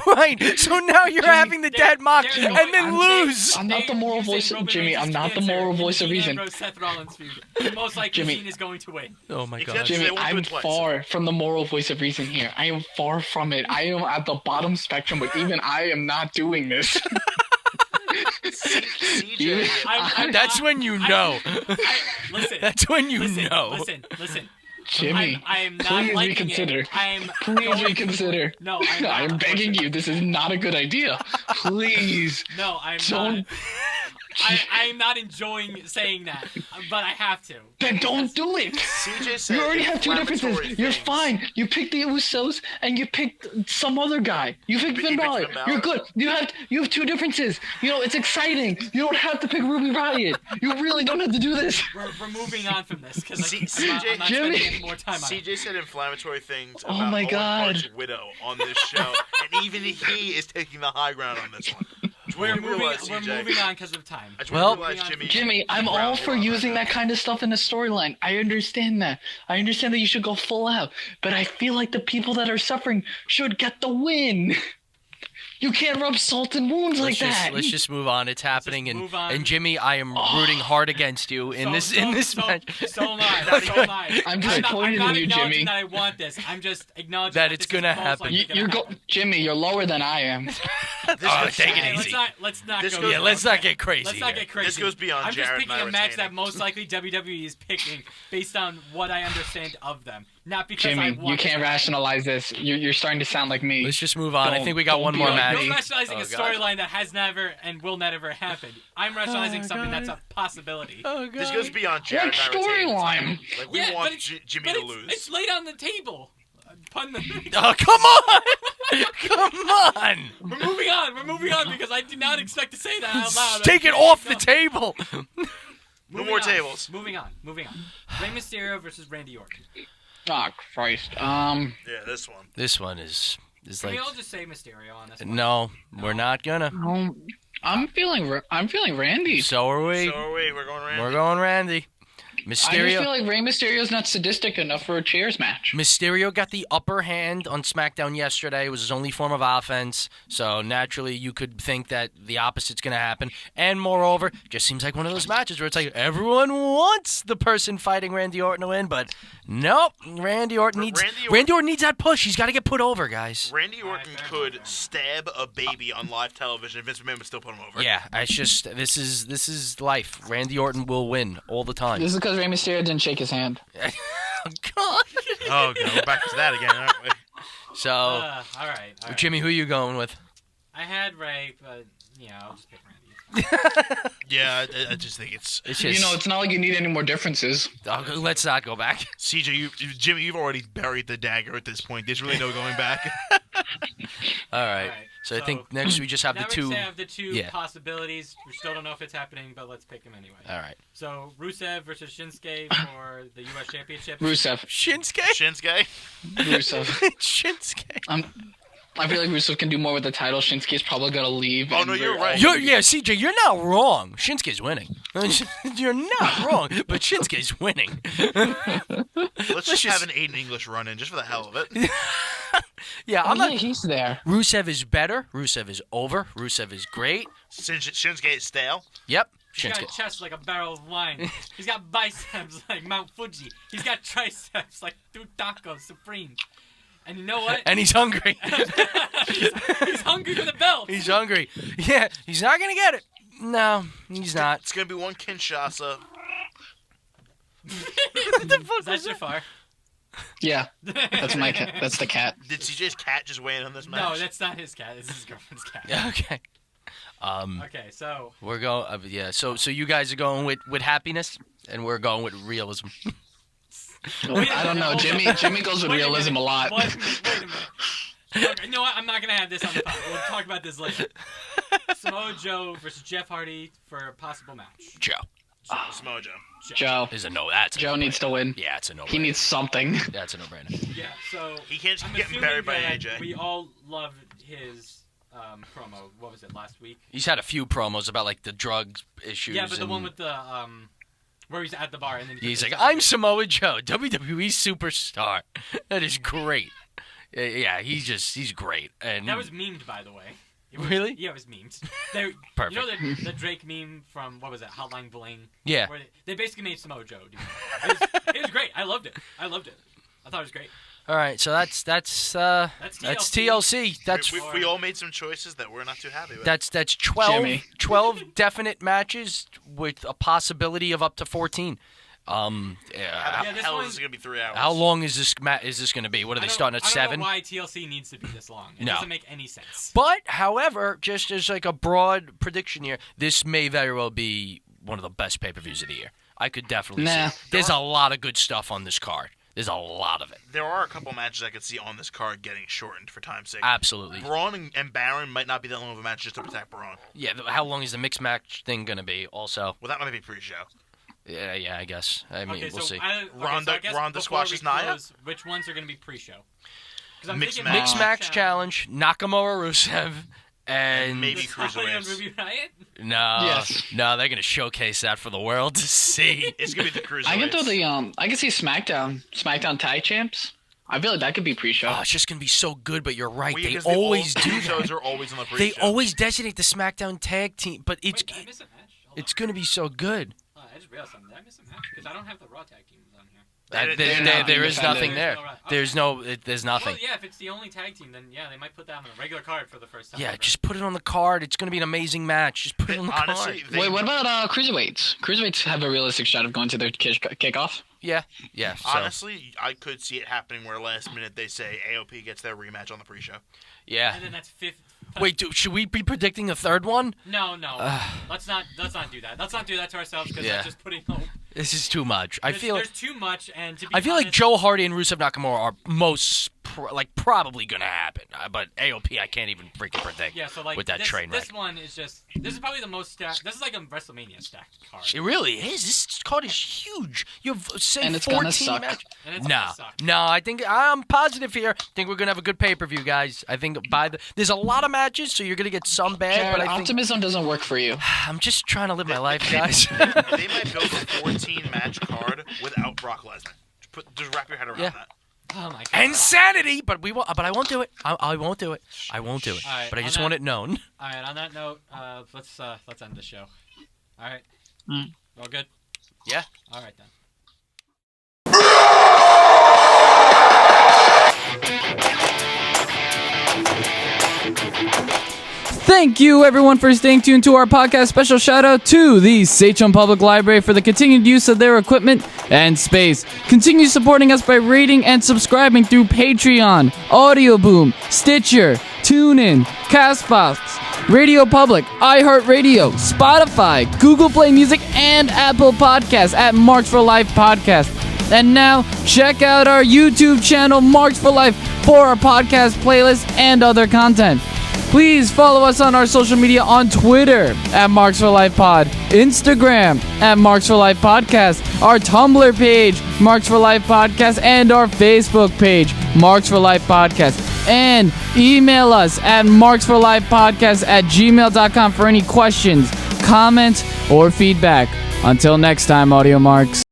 Speaker 1: Right. So now you're having the dad mock and then lose.
Speaker 5: I'm not the moral voice, Jimmy. I'm not the moral voice of reason.
Speaker 4: Seth Rollins feud. Most likely, Dean is going to win.
Speaker 1: Oh my God,
Speaker 5: Jimmy! I'm far from the moral voice of reason here. I am far from it. I am at the bottom spectrum, but even I am not doing this.
Speaker 2: CJ,
Speaker 1: that's when you know.
Speaker 4: Listen.
Speaker 1: That's when you know.
Speaker 4: Listen.
Speaker 5: Jimmy,
Speaker 4: I am not
Speaker 5: please
Speaker 4: liking
Speaker 5: reconsider.
Speaker 4: It.
Speaker 5: Please reconsider.
Speaker 4: No,
Speaker 5: I'm begging you. This is not a good idea. Please.
Speaker 4: No, I'm
Speaker 5: don't.
Speaker 4: Not. I'm not enjoying saying that, but I have to.
Speaker 5: Then don't do it.
Speaker 2: CJ said
Speaker 5: you already have two differences. You're fine. You picked the Usos and you picked some other guy. You picked Finn Balor. You're good. You have two differences. It's exciting. You don't have to pick Ruby Riott. You really don't have to do this.
Speaker 4: We're moving on from this because
Speaker 2: CJ,
Speaker 4: I'm not spending any more time on it.
Speaker 2: CJ said inflammatory things about
Speaker 5: Oh my God.
Speaker 2: Owen Hart's widow on this show, and even he is taking the high ground on this one.
Speaker 4: We're moving on because of time.
Speaker 1: Well,
Speaker 5: Jimmy, I'm all for using that kind of stuff in a storyline. I understand that. I understand that you should go full out. But I feel like the people that are suffering should get the win. You can't rub salt in wounds like that.
Speaker 1: Let's just move on. It's happening, and Jimmy, I am rooting hard against you in this match.
Speaker 4: So am I.
Speaker 5: I'm disappointed in you, Jimmy.
Speaker 4: I'm not acknowledging that I want this. I'm just acknowledging
Speaker 1: that it's gonna happen.
Speaker 5: Jimmy, you're lower than I am.
Speaker 1: Take it easy.
Speaker 4: Let's not
Speaker 1: get crazy.
Speaker 4: Let's not get crazy.
Speaker 2: This goes beyond
Speaker 4: I'm just
Speaker 2: Jared
Speaker 4: picking a match that most likely WWE is picking based on what I understand of them. Not because
Speaker 5: Jimmy, you can't rationalize this. You're starting to sound like me.
Speaker 1: Let's just move on. I think we got one more match.
Speaker 4: You're rationalizing a storyline that has never and will never happen. I'm rationalizing something that's a possibility.
Speaker 1: Oh, God.
Speaker 2: This goes beyond Jared.
Speaker 5: What storyline?
Speaker 2: Like, we want Jimmy to lose.
Speaker 4: It's laid on the table.
Speaker 1: Oh, come on! Come on!
Speaker 4: We're moving on because I did not expect to say that out loud.
Speaker 1: Take it off the table.
Speaker 2: No more tables.
Speaker 4: Moving on. Rey Mysterio versus Randy Orton.
Speaker 5: Oh, Christ.
Speaker 2: Yeah, this one.
Speaker 1: This one is
Speaker 4: Can
Speaker 1: like.
Speaker 4: we all just say Mysterio on this one?
Speaker 1: No, we're not gonna.
Speaker 5: I'm feeling Randy.
Speaker 1: So are we.
Speaker 2: We're going Randy.
Speaker 1: We're going Randy.
Speaker 5: I just feel like Rey Mysterio's not sadistic enough for a chairs match.
Speaker 1: Mysterio got the upper hand on SmackDown yesterday. It was his only form of offense. So naturally, you could think that the opposite's going to happen. And moreover, just seems like one of those matches where it's like everyone wants the person fighting Randy Orton to win, but nope. Randy Orton needs that push. He's got to get put over, guys.
Speaker 2: Randy Orton could stab a baby on live television and Vince McMahon would still put him over.
Speaker 1: Yeah, it's just this is life. Randy Orton will win all the time.
Speaker 5: This is because Rey Mysterio didn't shake his hand.
Speaker 1: Oh, God.
Speaker 2: Oh, God. We're back to that again, aren't we?
Speaker 1: So,
Speaker 4: all right.
Speaker 1: Jimmy, who you going with?
Speaker 4: I had Ray, but I'll just pick Randy.
Speaker 2: Yeah, I just think it's
Speaker 1: just,
Speaker 5: it's not like you need any more differences.
Speaker 1: Let's not go back.
Speaker 2: CJ, Jimmy, you've already buried the dagger at this point. There's really no going back.
Speaker 1: All right. So I think next we just have the two.
Speaker 4: We have the two possibilities. We still don't know if it's happening, but let's pick them anyway.
Speaker 1: All right.
Speaker 4: So Rusev versus Shinsuke for the U.S. Championship.
Speaker 5: Shinsuke.
Speaker 2: Shinsuke.
Speaker 1: Shinsuke.
Speaker 5: I feel like Rusev can do more with the title. Shinsuke's probably gonna leave.
Speaker 2: Oh no, you're right.
Speaker 1: CJ, you're not wrong. Shinsuke's winning. You're not wrong, but Shinsuke's winning.
Speaker 2: Let's just have an Aiden English run in just for the hell of it.
Speaker 1: Yeah, I'm not.
Speaker 5: He's there.
Speaker 1: Rusev is better. Rusev is over. Rusev is great.
Speaker 2: Shinsuke is stale.
Speaker 1: Yep.
Speaker 4: He's got a chest like a barrel of wine. He's got biceps like Mount Fuji. He's got triceps like two tacos supreme. And you know what?
Speaker 1: And he's hungry.
Speaker 4: he's hungry for the belt.
Speaker 1: He's hungry. Yeah, he's not going to get it. No, he's not.
Speaker 2: It's going to be one Kinshasa.
Speaker 4: What the fuck is that Jafar?
Speaker 5: Yeah, that's my cat. That's the cat.
Speaker 2: Did CJ's cat just weigh in on this match?
Speaker 4: No, that's not his cat. It's his girlfriend's cat.
Speaker 1: Okay.
Speaker 4: Okay, so
Speaker 1: we're going. So you guys are going with happiness, and we're going with realism.
Speaker 5: I don't know. Jimmy goes with realism a lot.
Speaker 4: Wait a minute. Okay, you know what? I'm not gonna have this on the pod. We'll talk about this later. Samoa Joe versus Jeff Hardy for a possible match.
Speaker 1: Joe.
Speaker 2: Samoa Joe.
Speaker 5: Joe.
Speaker 1: Is a no. That's a
Speaker 5: Joe needs to win.
Speaker 1: Yeah, it's a no.
Speaker 5: He needs something.
Speaker 1: That's a no-brainer.
Speaker 4: Yeah. So
Speaker 2: he can't
Speaker 4: I'm
Speaker 2: get buried by
Speaker 4: that
Speaker 2: AJ.
Speaker 4: We all loved his promo. What was it last week?
Speaker 1: He's had a few promos about like the drug issues.
Speaker 4: Yeah, but the one with the where he's at the bar and then
Speaker 1: he's like, "I'm Samoa Joe, WWE superstar." That is great. Yeah, he's great. And
Speaker 4: that was memed, by the way.
Speaker 1: Really?
Speaker 4: Yeah, it was memed.
Speaker 1: Perfect.
Speaker 4: You know the Drake meme from, what was it, Hotline Bling?
Speaker 1: Yeah.
Speaker 4: Where they basically made Samoa Joe do it was great. I loved it. I thought it was great.
Speaker 1: All right, so that's TLC. That's
Speaker 2: we all made some choices that we're not too happy with.
Speaker 1: That's 12 definite matches with a possibility of up to 14.
Speaker 2: How the hell is this going to be 3 hours?
Speaker 1: How long is this going to be? What are they starting at 7?
Speaker 4: I don't know why TLC needs to be this long. It doesn't make any sense.
Speaker 1: But, however, just as like a broad prediction here, this may very well be one of the best pay-per-views of the year. I could definitely see it. There's a lot of good stuff on this card. There's a lot of it.
Speaker 2: There are a couple matches I could see on this card getting shortened for time's sake.
Speaker 1: Absolutely.
Speaker 2: Braun and Baron might not be that long of a match just to protect Braun.
Speaker 1: Yeah, how long is the mixed match thing going to be also?
Speaker 2: Well, that might be pre-show.
Speaker 1: Yeah, I guess. I mean, we'll see.
Speaker 2: Ronda squashes Nia?
Speaker 4: Which ones are going to be pre-show?
Speaker 1: Mixed match challenge, Nakamura Rusev, and
Speaker 2: maybe Cruiserweights.
Speaker 1: No, they're going to showcase that for the world to see.
Speaker 2: It's going to be the Cruiserweights.
Speaker 5: I can throw I can see SmackDown tag champs. I feel like that could be pre-show.
Speaker 1: Oh, it's just going to be so good, but you're right. They always do that.
Speaker 2: Shows are always on the pre-show.
Speaker 1: They always designate the SmackDown tag team, but it's
Speaker 4: miss a match?
Speaker 1: It's going to be so good.
Speaker 4: I just realized something. Did I miss a match? Because I don't have the Raw tag teams on here.
Speaker 1: There is nothing there. There's nothing.
Speaker 4: Well, yeah, if it's the only tag team, then yeah, they might put that on the regular card for the first time.
Speaker 1: Yeah, just put it on the card. It's going to be an amazing match. Just put it on the card.
Speaker 5: Wait, what about Cruiserweights? Cruiserweights have a realistic shot of going to their kickoff.
Speaker 1: Yeah. So.
Speaker 2: Honestly, I could see it happening where last minute they say AOP gets their rematch on the pre-show.
Speaker 1: Yeah.
Speaker 4: And then that's fifth.
Speaker 1: Wait, should we be predicting a third one?
Speaker 4: No. Let's not do that. Let's not do that to ourselves because that's just putting hope.
Speaker 1: This is too much.
Speaker 4: There's too much, and to be
Speaker 1: I feel
Speaker 4: honest,
Speaker 1: like Joe Hardy and Rusev Nakamura are most probably gonna happen. But AOP, I can't even freaking predict.
Speaker 4: Yeah, so like
Speaker 1: with that train wreck.
Speaker 4: This one is just. This is probably the most stacked. This is like a WrestleMania stacked card.
Speaker 1: It really is. This card is huge. You have say
Speaker 5: and it's
Speaker 1: 14 matches. No. I think I'm positive here. I think we're gonna have a good pay-per-view, guys. I think there's a lot of matches, so you're gonna get some bad.
Speaker 5: Jared,
Speaker 1: but I think
Speaker 5: optimism doesn't work for you.
Speaker 1: I'm just trying to live my life, guys.
Speaker 2: They might build a 14-match card without Brock Lesnar. Just wrap your head around that.
Speaker 4: Oh my god.
Speaker 1: Insanity, but I won't do it. I won't do it. I won't do it.
Speaker 4: Right,
Speaker 1: but I just want it known.
Speaker 4: All right. On that note, let's end the show. All right. All good.
Speaker 1: Yeah.
Speaker 4: All right then.
Speaker 6: Thank you, everyone, for staying tuned to our podcast. Special shout out to the Sachem Public Library for the continued use of their equipment and space. Continue supporting us by rating and subscribing through Patreon, Audioboom, Stitcher, TuneIn, Castbox, Radio Public, iHeartRadio, Spotify, Google Play Music, and Apple Podcasts at Marks for Life Podcast. And now, check out our YouTube channel, Marks for Life, for our podcast playlist and other content. Please follow us on our social media on Twitter at Marks for Life Pod, Instagram at Marks for Life Podcast, our Tumblr page, Marks for Life Podcast, and our Facebook page, Marks for Life Podcast. And email us at marksforlifepodcast@gmail.com for any questions, comments, or feedback. Until next time, Audio Marks.